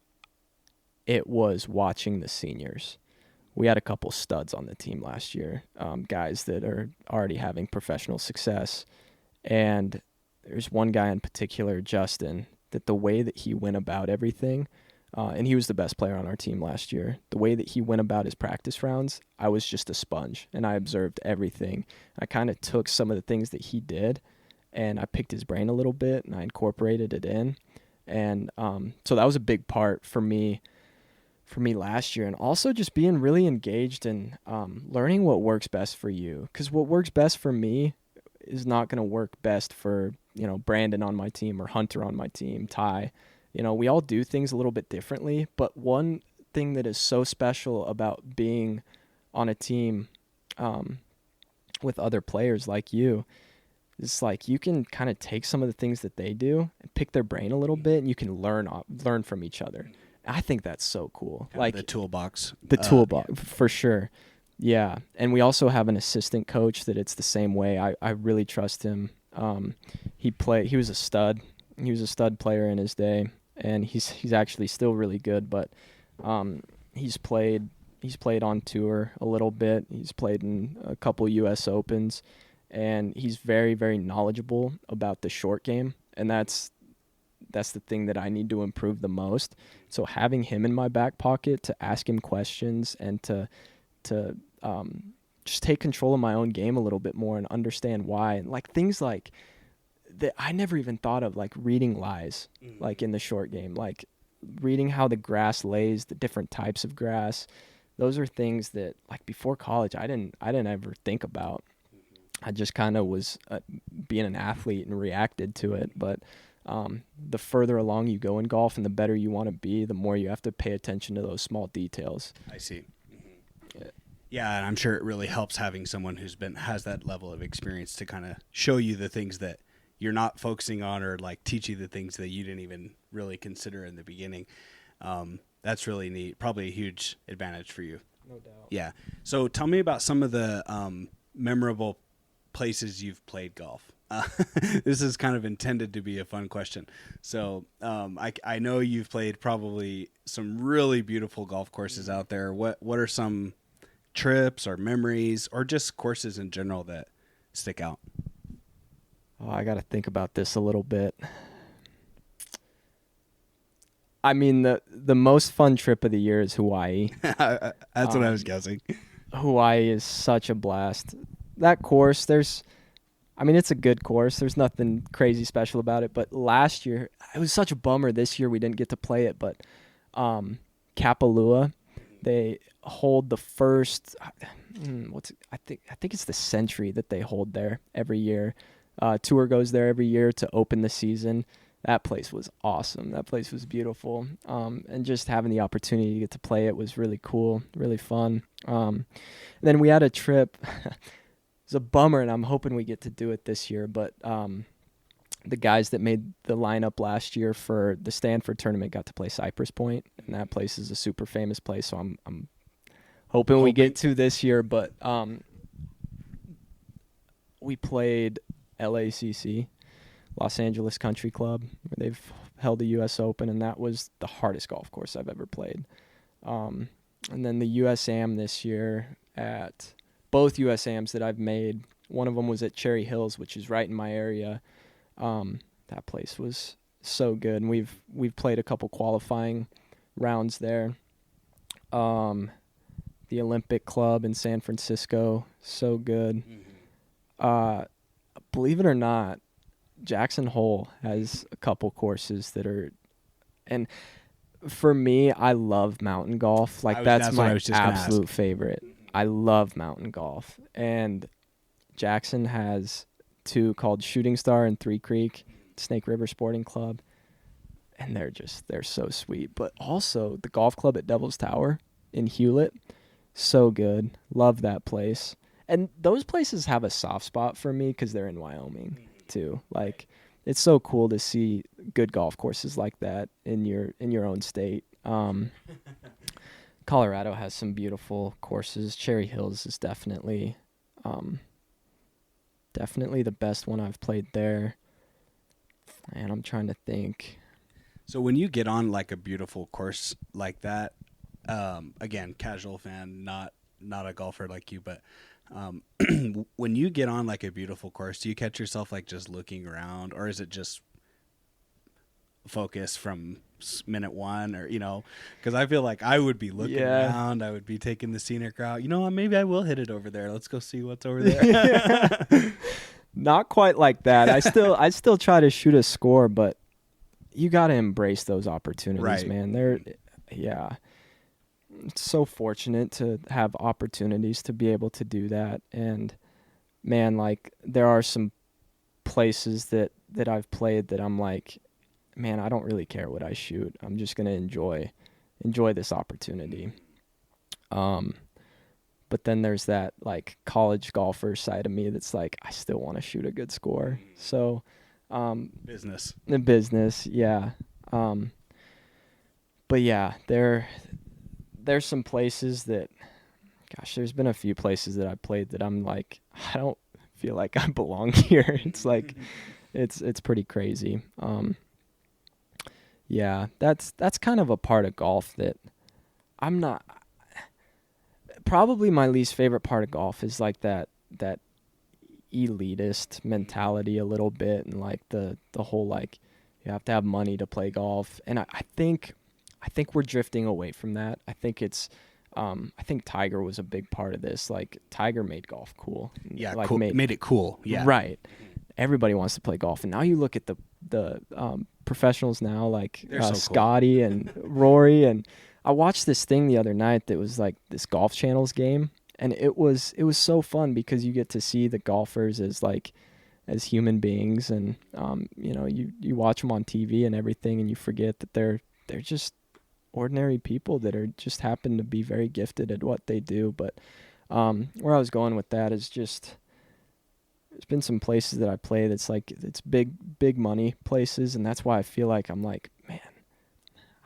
it was watching the seniors. We had a couple studs on the team last year, guys that are already having professional success. And there's one guy in particular, Justin, that the way that he went about everything, and he was the best player on our team last year, the way that he went about his practice rounds, I was just a sponge, and I observed everything. I kind of took some of the things that he did, and I picked his brain a little bit, and I incorporated it in. And so that was a big part for me last year, and also just being really engaged and learning what works best for you, because what works best for me is not going to work best for, Brandon on my team or Hunter on my team, Ty. We all do things a little bit differently, but one thing that is so special about being on a team with other players like you is like you can kind of take some of the things that they do and pick their brain a little bit, and you can learn from each other. I think that's so cool. Like the toolbox. Yeah. For sure. Yeah. And we also have an assistant coach that it's the same way. I really trust him. He was a stud. He was a stud player in his day, and he's actually still really good, but he's played on tour a little bit. He's played in a couple US Opens, and he's very, very knowledgeable about the short game, and that's the thing that I need to improve the most. So having him in my back pocket to ask him questions and to just take control of my own game a little bit more and understand why, and like things like that I never even thought of, like reading lies, like in the short game, like reading how the grass lays, the different types of grass. Those are things that like before college I didn't ever think about. I just kind of was being an athlete and reacted to it. But the further along you go in golf and the better you want to be, the more you have to pay attention to those small details. I see. Yeah, and I'm sure it really helps having someone has that level of experience to kind of show you the things that you're not focusing on, or like teach you the things that you didn't even really consider in the beginning. That's really neat. Probably a huge advantage for you. No doubt. Yeah. So tell me about some of the memorable places you've played golf. This is kind of intended to be a fun question. So I know you've played probably some really beautiful golf courses out there. What are some trips or memories or just courses in general that stick out? Oh, I got to think about this a little bit. I mean, the most fun trip of the year is Hawaii. That's what I was guessing. Hawaii is such a blast. That course, it's a good course. There's nothing crazy special about it. But last year, it was such a bummer this year we didn't get to play it. But Kapalua, they hold the first, I think it's the Century that they hold there every year. Tour goes there every year to open the season. That place was awesome. That place was beautiful. And just having the opportunity to get to play it was really cool, really fun. Then we had a trip. It's a bummer, and I'm hoping we get to do it this year. But the guys that made the lineup last year for the Stanford tournament got to play Cypress Point, and that place is a super famous place. So I'm hoping we get to this year. But we played LACC, Los Angeles Country Club, where they've held the U.S. Open, and that was the hardest golf course I've ever played. And then the USAM this year at both USAMs that I've made. One of them was at Cherry Hills, which is right in my area. That place was so good, and we've played a couple qualifying rounds there. The Olympic Club in San Francisco, so good. Believe it or not, Jackson Hole has a couple courses that are, and for me, I love mountain golf. Like that's my absolute favorite. I love mountain golf, and Jackson has two called Shooting Star and Three Creek, Snake River Sporting Club, and they're so sweet. But also the golf club at Devil's Tower in Hewlett, so good. Love that place. And those places have a soft spot for me because they're in Wyoming too. Like, it's so cool to see good golf courses like that in your own state. Colorado has some beautiful courses. Cherry Hills is definitely the best one I've played there. And I'm trying to think. So when you get on like a beautiful course like that, again, casual fan, not a golfer like you, but um, when you get on like a beautiful course, do you catch yourself like just looking around, or is it just focus from minute one, or because I feel like I would be looking Yeah. around, I would be taking the scenic route. Maybe I will hit it over there. Let's go see what's over there. Not quite like that. I still try to shoot a score, but you got to embrace those opportunities, Right. man. Yeah. It's so fortunate to have opportunities to be able to do that. And man, like there are some places that I've played that I'm like, man, I don't really care what I shoot. I'm just going to enjoy this opportunity. But then there's that like college golfer side of me that's like, I still want to shoot a good score. So, Business. the business, yeah. But yeah, there's some places that, gosh, there's been a few places that I played that I'm like, I don't feel like I belong here. It's like, it's pretty crazy. Yeah, that's kind of a part of golf that I'm not. Probably my least favorite part of golf is like that elitist mentality a little bit, and like the whole like you have to have money to play golf. And I think we're drifting away from that. I think Tiger was a big part of this. Like Tiger made golf cool. Yeah, like cool. Made it cool. Yeah. Right. Everybody wants to play golf, and now you look at the professionals now, like They're so cool. Scotty and Rory. And I watched this thing the other night that was like this Golf Channel's game, and it was so fun because you get to see the golfers as human beings, and you watch them on TV and everything, and you forget that they're just ordinary people that are just happen to be very gifted at what they do. But where I was going with that is just there's been some places that I play that's like it's big money places, and that's why I feel like I'm like, man,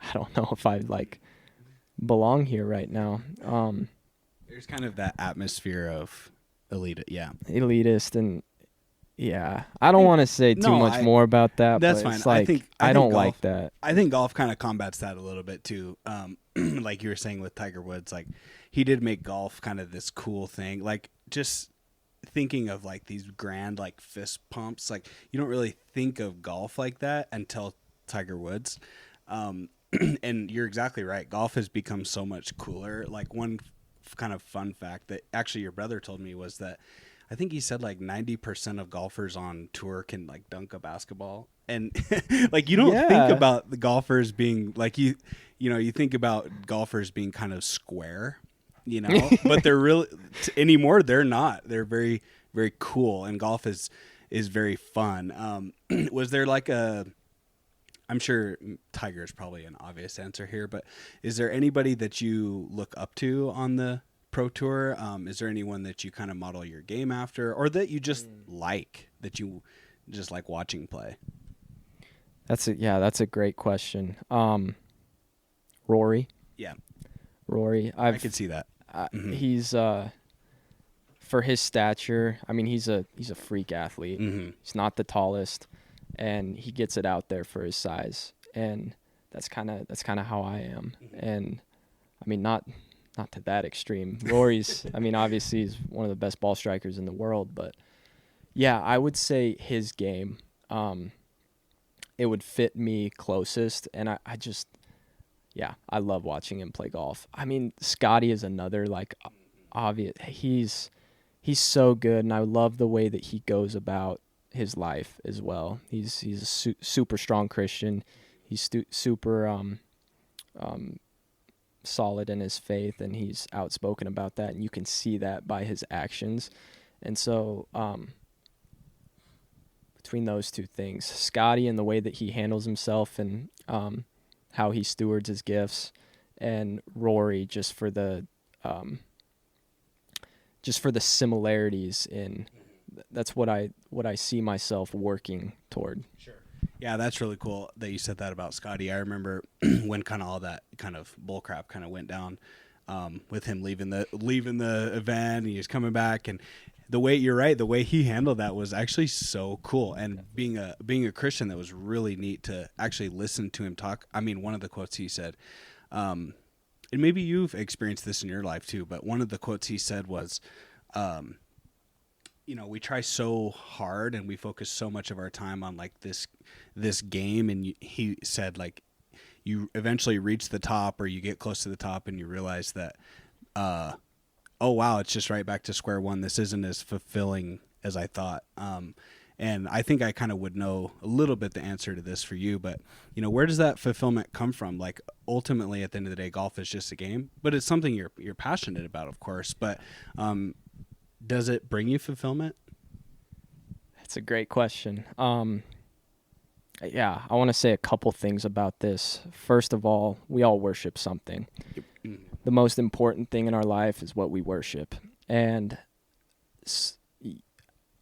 I don't know if I like belong here right now. There's kind of that atmosphere of Elitist, and yeah, I don't want to say too much more about that. That's but fine. It's like, I think don't golf, like that. I think golf kind of combats that a little bit too. Like you were saying with Tiger Woods, like he did make golf kind of this cool thing. Like just thinking of like these grand like fist pumps, like you don't really think of golf like that until Tiger Woods. And you're exactly right. Golf has become so much cooler. Like one kind of fun fact that actually your brother told me was that I think he said like 90% of golfers on tour can like dunk a basketball. And like you don't think about the golfers being like you think about golfers being kind of square, but they're really anymore they're not. They're very, very cool, and golf is very fun. Was there like I'm sure Tiger is probably an obvious answer here, but is there anybody that you look up to on the pro tour? Is there anyone that you kind of model your game after, or that you just that you just like watching play? That's a great question. Rory. Yeah. Rory. I could see that. He's for his stature, I mean he's a freak athlete. Mm-hmm. He's not the tallest, and he gets it out there for his size. And that's kind of how I am. And I mean not to that extreme. Rory's I mean obviously he's one of the best ball strikers in the world, but yeah, I would say his game it would fit me closest, and I just I love watching him play golf. I mean, Scotty is another like obvious. He's so good, and I love the way that he goes about his life as well. He's a super strong Christian. He's super solid in his faith, and he's outspoken about that, and you can see that by his actions. And so between those two things, Scotty and the way that he handles himself and how he stewards his gifts, and Rory just for the similarities in that's what I see myself working toward. Sure. Yeah, that's really cool that you said that about Scotty. I remember when kind of all that kind of bull crap kind of went down with him leaving the event, and he was coming back, and the way you're right, the way he handled that was actually so cool. And being a Christian, that was really neat to actually listen to him talk. I mean, one of the quotes he said, and maybe you've experienced this in your life too, but one of the quotes he said was, we try so hard and we focus so much of our time on like this game, and he said like you eventually reach the top, or you get close to the top and you realize that oh wow, it's just right back to square one. This isn't as fulfilling as I thought. And I think I kind of would know a little bit the answer to this for you, but where does that fulfillment come from? Like ultimately at the end of the day, golf is just a game, but it's something you're passionate about, of course. But does it bring you fulfillment? That's a great question. Yeah, I want to say a couple things about this. First of all, we all worship something. The most important thing in our life is what we worship. And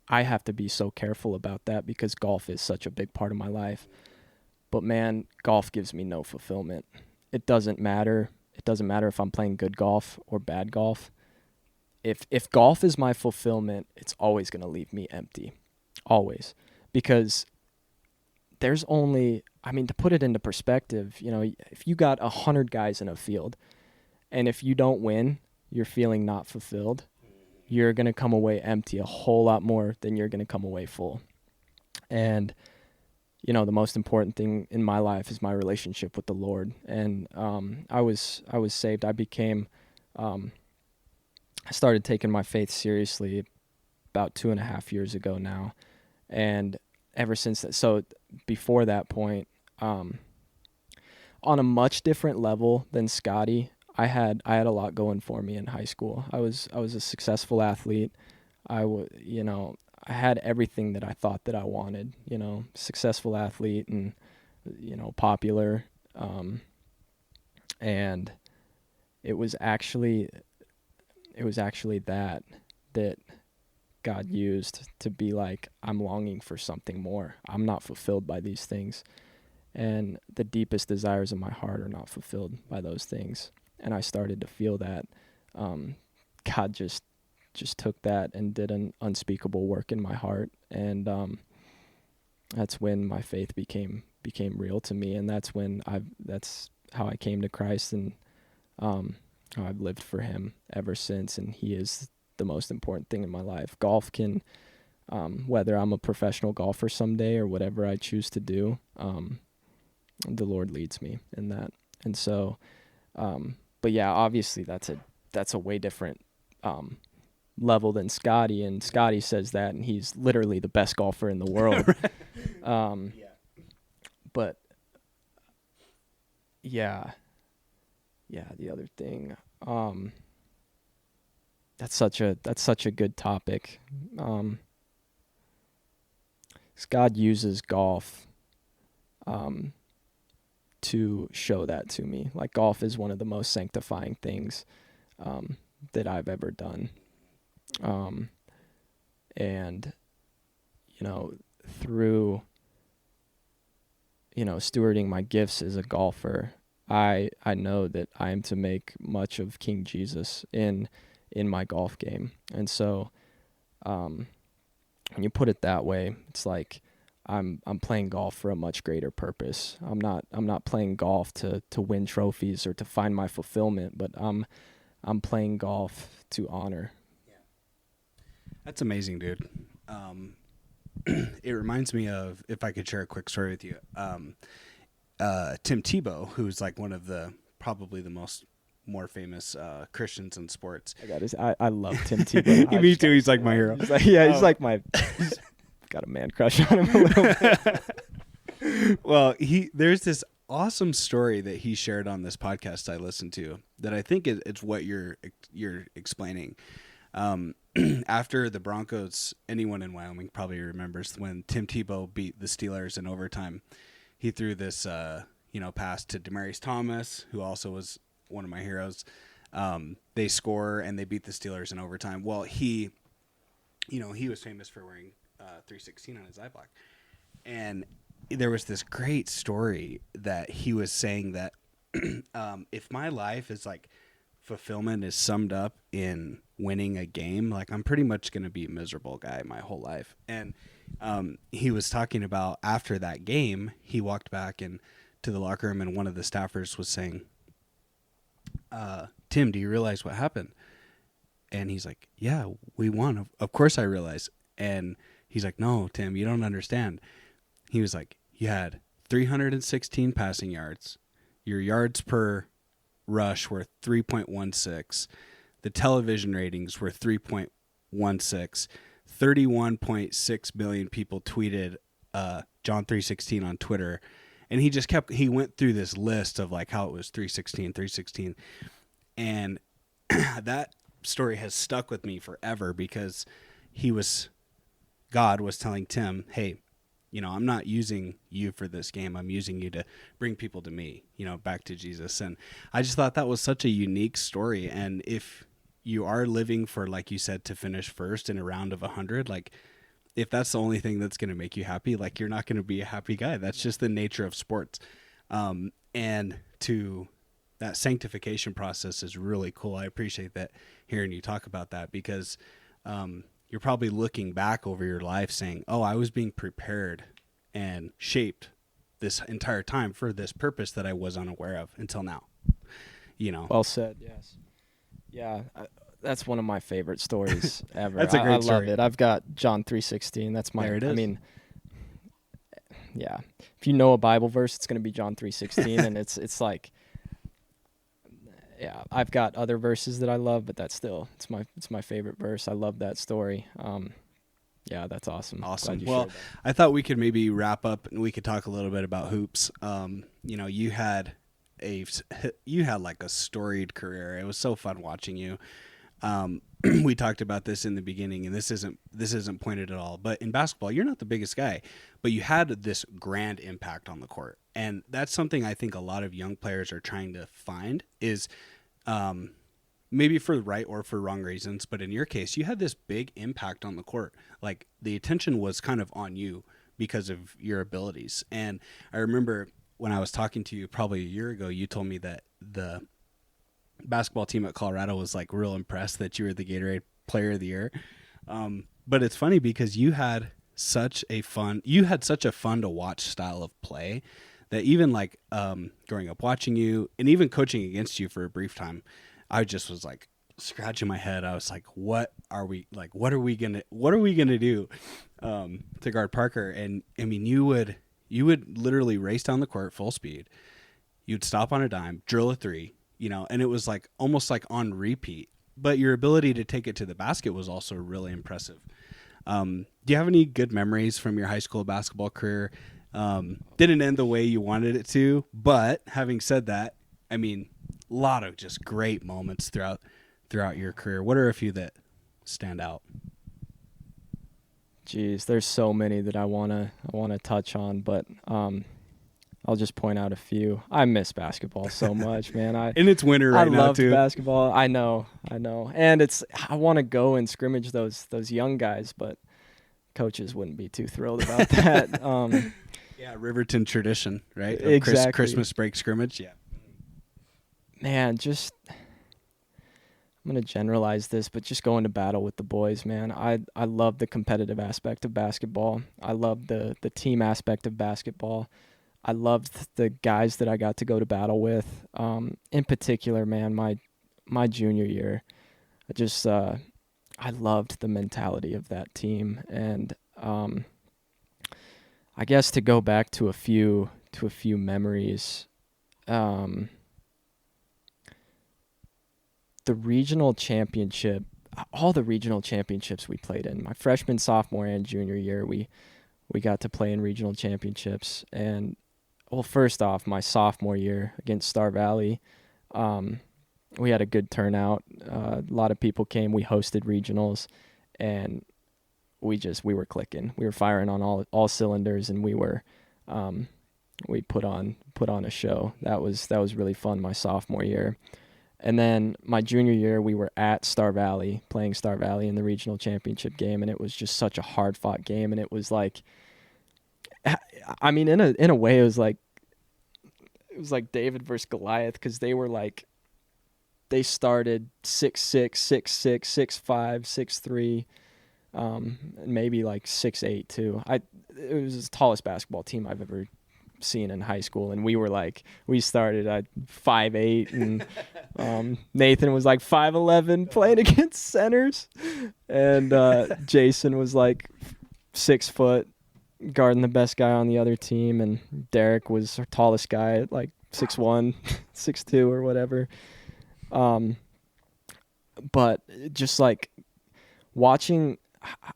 I have to be so careful about that because golf is such a big part of my life. But man, golf gives me no fulfillment. It doesn't matter. It doesn't matter if I'm playing good golf or bad golf. If golf is my fulfillment, it's always going to leave me empty. Always. Because there's only, to put it into perspective, if you got 100 guys in a field, and if you don't win, you're feeling not fulfilled, you're going to come away empty a whole lot more than you're going to come away full. And, the most important thing in my life is my relationship with the Lord. And I was saved. I started taking my faith seriously about 2.5 years ago now. And ever since that, so before that point, on a much different level than Scotty, I had a lot going for me in high school. I was a successful athlete. I had everything that I thought that I wanted, successful athlete and, popular. And it was actually that God used to be like, I'm longing for something more. I'm not fulfilled by these things. And the deepest desires of my heart are not fulfilled by those things. And I started to feel that God just took that and did an unspeakable work in my heart. And that's when my faith became real to me. And that's how I came to Christ, and I've lived for him ever since. And he is the most important thing in my life. Golf can, whether I'm a professional golfer someday or whatever I choose to do, the Lord leads me in that. And so, but yeah, obviously that's a way different level than Scotty, and Scotty says that, and he's literally the best golfer in the world. But yeah, the other thing, that's such a good topic. God uses golf to show that to me. Like, golf is one of the most sanctifying things that I've ever done. And through stewarding my gifts as a golfer, I know that I am to make much of King Jesus in my golf game. And so when you put it that way, it's like I'm playing golf for a much greater purpose. I'm not playing golf to win trophies or to find my fulfillment, but I'm playing golf to honor. Yeah. That's amazing, dude. It reminds me of, if I could share a quick story with you, Tim Tebow, who's like one of probably the more famous Christians in sports. I love Tim Tebow. Me too. He's like my hero. He's like he's got a man crush on him a little bit. Well, there's this awesome story that he shared on this podcast I listened to that I think it's what you're explaining. After the Broncos, anyone in Wyoming probably remembers when Tim Tebow beat the Steelers in overtime. He threw this, pass to Demaryius Thomas, who also was one of my heroes. They score and they beat the Steelers in overtime. Well, he was famous for wearing 316 on his eye block, and there was this great story that he was saying that if my life is like fulfillment is summed up in winning a game, like I'm pretty much going to be a miserable guy my whole life. And he was talking about after that game, he walked back and to the locker room, and one of the staffers was saying, Tim, do you realize what happened? And he's like, yeah, we won. Of course I realize. And he's like, no, Tim, you don't understand. He was like, you had 316 passing yards. Your yards per rush were 3.16. The television ratings were 3.16. 31.6 million people tweeted John 316 on Twitter. And he went through this list of like how it was 316. And that story has stuck with me forever because God was telling Tim, hey, I'm not using you for this game. I'm using you to bring people to me, back to Jesus. And I just thought that was such a unique story. And if you are living for, like you said, to finish first in a round of 100, like if that's the only thing that's going to make you happy, like you're not going to be a happy guy. That's just the nature of sports. And that sanctification process is really cool. I appreciate that hearing you talk about that because you're probably looking back over your life saying, oh, I was being prepared and shaped this entire time for this purpose that I was unaware of until now. Well said. Yes. Yeah. That's one of my favorite stories ever. That's a great story. I love it. I've got John 3:16. That's my, there it is. I mean, yeah, if you know a Bible verse, it's going to be John 3:16. And it's like, yeah, I've got other verses that I love, but that's still, it's my favorite verse. I love that story. Yeah, that's awesome. Awesome. Well, I thought we could maybe wrap up and we could talk a little bit about hoops. You had like a storied career. It was so fun watching you. We talked about this in the beginning, and this isn't pointed at all, but in basketball, you're not the biggest guy, but you had this grand impact on the court. And that's something I think a lot of young players are trying to find is, maybe for the right or for wrong reasons. But in your case, you had this big impact on the court. Like the attention was kind of on you because of your abilities. And I remember when I was talking to you probably a year ago, you told me that the basketball team at Colorado was like real impressed that you were the Gatorade Player of the Year. But it's funny because you had such a fun to watch style of play that even like growing up watching you and even coaching against you for a brief time, I just was like scratching my head. I was like, what are we gonna do to guard Parker? And I mean, you would literally race down the court full speed. You'd stop on a dime, drill a three, and it was like almost like on repeat. But your ability to take it to the basket was also really impressive. Do you have any good memories from your high school basketball career? Didn't end the way you wanted it to, but having said that, I mean, a lot of just great moments throughout your career. What are a few that stand out? Geez, there's so many that I wanna touch on, but I'll just point out a few. I miss basketball so much, man. And it's winter right now too. I love basketball. I know. And I want to go and scrimmage those young guys, but coaches wouldn't be too thrilled about that. Yeah, Riverton tradition, right? Exactly. Christmas break scrimmage, yeah. Man, I'm going to generalize this, but just going to battle with the boys, man. I love the competitive aspect of basketball. I love the team aspect of basketball. I loved the guys that I got to go to battle with. In particular, man, my junior year, I loved the mentality of that team. And I guess to go back to a few memories, the regional championship, all the regional championships we played in, my freshman, sophomore, and junior year, we got to play in regional championships. And, well, first off, my sophomore year against Star Valley, we had a good turnout. A lot of people came. We hosted regionals, and we were clicking. We were firing on all cylinders, and we put on a show. That was really fun my sophomore year. And then my junior year, we were at Star Valley, playing Star Valley in the regional championship game, and it was just such a hard-fought game. And it was like, I mean, in a way, it was like David versus Goliath, because they were like they started 6'6", 6'6", 6'5", 6'3", and maybe like 6'8" too. It was the tallest basketball team I've ever seen in high school, and we started at 5'8", and Nathan was like 5'11", playing against centers, and Jason was like 6 foot, guarding the best guy on the other team, and Derek was our tallest guy at like 6'1", 6'2", or whatever. But just like watching,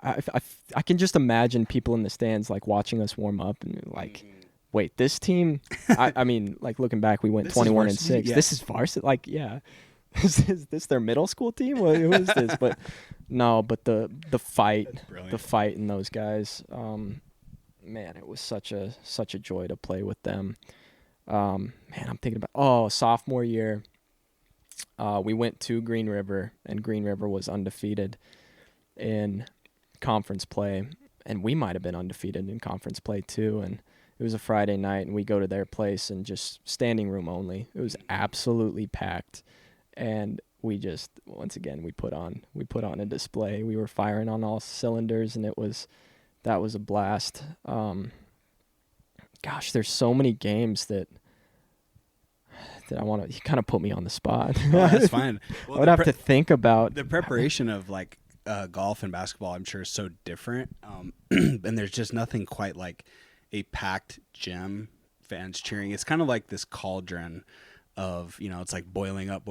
I can just imagine people in the stands like watching us warm up and like, wait, this team. I mean, like looking back, we went 21-6. Yeah. This is varsity. Like, yeah, is this their middle school team? Who is this? But no, but the fight in those guys. Man, it was such a joy to play with them. Man, I'm thinking about sophomore year. We went to Green River, and Green River was undefeated in conference play, and we might have been undefeated in conference play too. And it was a Friday night, and we go to their place and just standing room only. It was absolutely packed, and we just once again we put on a display. We were firing on all cylinders, and that was a blast. Gosh, there's so many games that I want to. You kind of put me on the spot. Oh, that's fine. Well, I would have to think about the preparation of like golf and basketball. I'm sure is so different, and there's just nothing quite like a packed gym, fans cheering. It's kind of like this cauldron of, it's like boiling up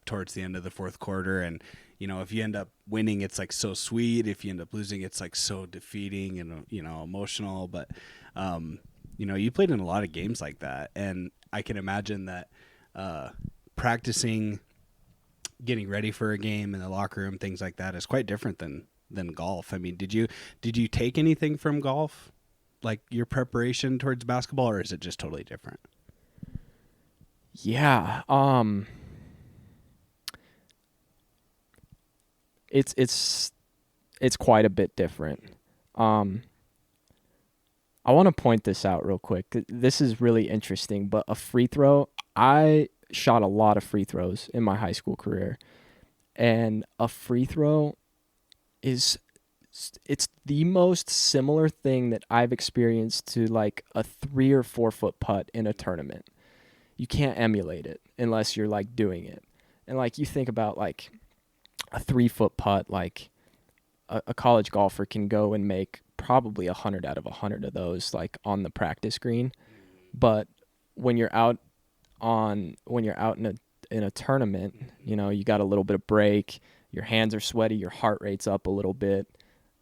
towards the end of the fourth quarter, and if you end up winning, it's like so sweet. If you end up losing, it's like so defeating and emotional. But you played in a lot of games like that, and I can imagine that practicing, getting ready for a game in the locker room, things like that is quite different than golf. I mean, did you take anything from golf, like your preparation towards basketball, or is it just totally different? Yeah, it's quite a bit different. I want to point this out real quick. This is really interesting, but a free throw, I shot a lot of free throws in my high school career, and a free throw it's the most similar thing that I've experienced to like a 3 or 4 foot putt in a tournament. You can't emulate it unless you're like doing it. And like you think about like a 3 foot putt, like a college golfer can go and make probably 100 out of 100 of those like on the practice green. But when you're out in a tournament, you got a little bit of break, your hands are sweaty, your heart rate's up a little bit.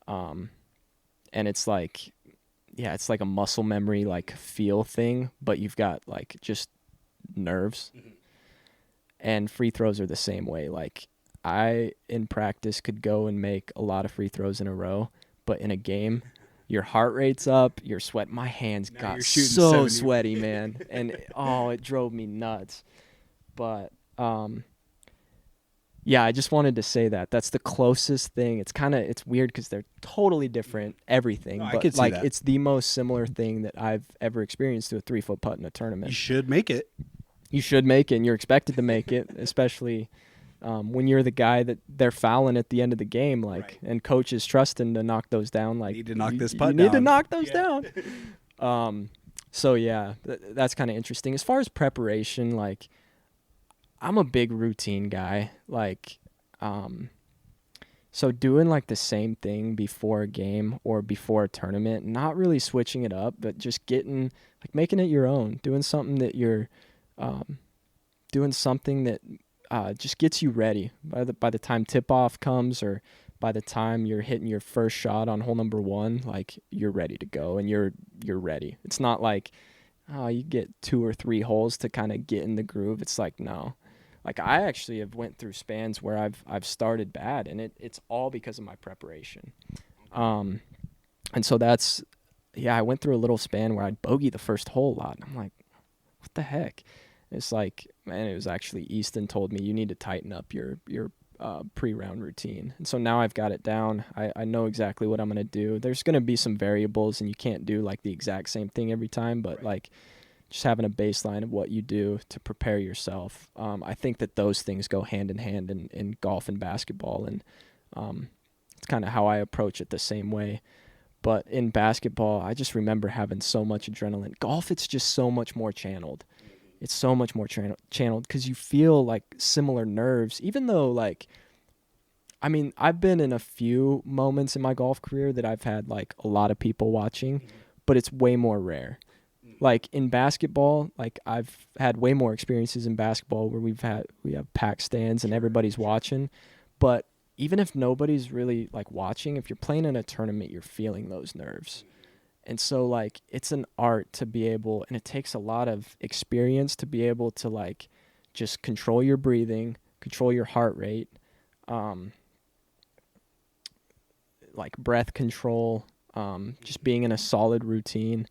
And it's like, it's like a muscle memory, like feel thing, but you've got like just nerves. Mm-hmm. And free throws are the same way. Like I, in practice, could go and make a lot of free throws in a row, but in a game, your heart rate's up, your sweat. My hands got so sweaty, man. And it drove me nuts. But I just wanted to say that. That's the closest thing. It's weird because they're totally different, everything. No, but like it's the most similar thing that I've ever experienced to a 3 foot putt in a tournament. You should make it. You should make it, and you're expected to make it, especially when you're the guy that they're fouling at the end of the game, like, right. And coach is trusting to knock those down. Like, you need to knock this putt down. You need to knock those down. So yeah, that's kind of interesting. As far as preparation, like, I'm a big routine guy. Like, so doing like the same thing before a game or before a tournament, not really switching it up, but just making it your own, doing something that you're, just gets you ready by the time tip off comes, or by the time you're hitting your first shot on hole number 1, like you're ready to go and you're ready. It's not like, you get 2 or 3 holes to kind of get in the groove. It's like, no. Like I actually have went through spans where I've started bad, and it's all because of my preparation. And so I went through a little span where I'd bogey the first hole a lot. And I'm like, what the heck? It's like, man, it was actually Easton told me you need to tighten up your pre-round routine. And so now I've got it down. I know exactly what I'm going to do. There's going to be some variables, and you can't do like the exact same thing every time, but right. Like just having a baseline of what you do to prepare yourself. I think that those things go hand in hand in golf and basketball, and it's kind of how I approach it the same way. But in basketball, I just remember having so much adrenaline. Golf, it's just so much more channeled. It's so much more channeled because you feel like similar nerves, even though like, I mean, I've been in a few moments in my golf career that I've had like a lot of people watching, but it's way more rare. Like in basketball, like I've had way more experiences in basketball where we have pack stands and everybody's watching, but even if nobody's really like watching, if you're playing in a tournament, you're feeling those nerves. And so like it's an art to be able, and it takes a lot of experience to be able to like just control your breathing, control your heart rate, like breath control, just being in a solid routine.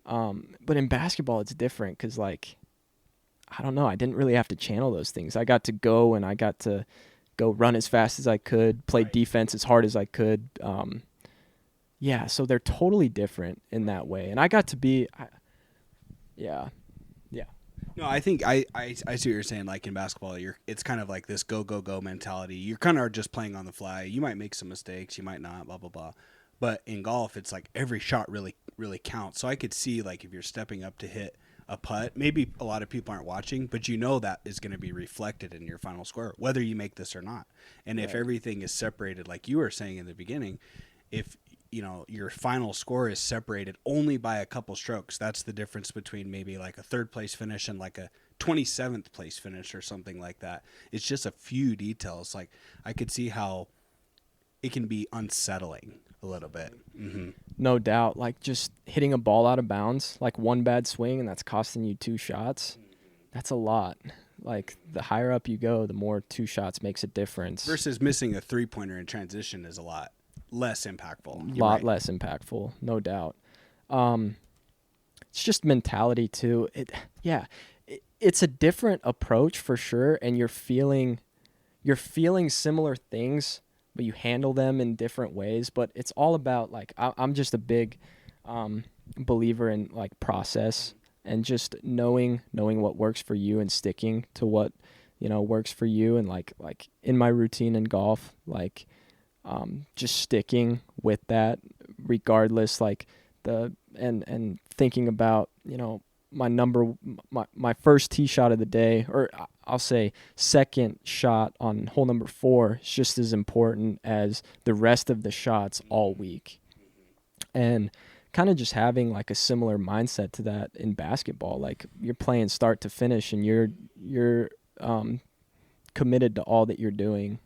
But in basketball, it's different because, like, I don't know, I didn't really have to channel those things. I got to go and I got to go run as fast as I could, play defense as hard as I could. Yeah, so they're totally different in that way. And I got to be, yeah. No, I think I see what you're saying. Like in basketball, it's kind of like this go mentality. You're kind of just playing on the fly. You might make some mistakes, you might not, blah blah blah. But in golf, it's like every shot really counts. So I could see like if you're stepping up to hit a putt, maybe a lot of people aren't watching, but you know that is going to be reflected in your final score, whether you make this or not. And if everything is separated, like you were saying in the beginning, if you know your final score is separated only by a couple strokes, that's the difference between maybe like a third place finish and like a 27th place finish or something like that. It's just a few details. Like I could see how it can be unsettling a little bit. Mm-hmm. No doubt. Like just hitting a ball out of bounds, like one bad swing and that's costing you 2 shots. That's a lot. Like the higher up you go, the more 2 shots makes a difference. Versus missing a 3-pointer in transition is a lot less impactful. A lot less impactful, no doubt. It's just mentality too. It's a different approach for sure, and you're feeling similar things, but you handle them in different ways. But it's all about like I'm just a big believer in like process and just knowing what works for you and sticking to what works for you. And like in my routine in golf, like just sticking with that regardless, like and thinking about my first tee shot of the day, or I'll say second shot on hole number 4 is just as important as the rest of the shots all week. And kind of just having like a similar mindset to that in basketball, like you're playing start to finish and you're committed to all that you're doing.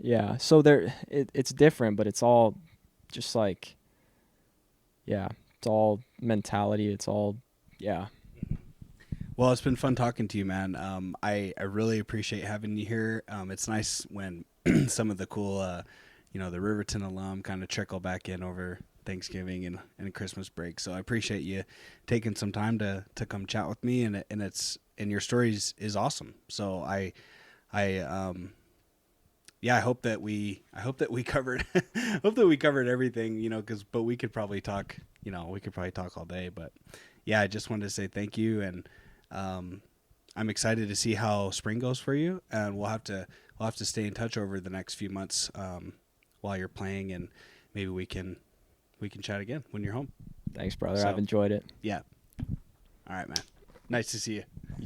Yeah, so it's different, but it's all just like, yeah, it's all mentality. It's all, yeah. Well, it's been fun talking to you, man. I really appreciate having you here. It's nice when some of the cool, the Riverton alum kind of trickle back in over Thanksgiving and Christmas break. So I appreciate you taking some time to come chat with me, and your stories is awesome. So I hope that we covered everything, but we could probably talk all day. But yeah, I just wanted to say thank you, and I'm excited to see how spring goes for you, and we'll have to stay in touch over the next few months while you're playing, and maybe we can chat again when you're home. Thanks, brother. I've enjoyed it. Yeah. All right, man. Nice to see you.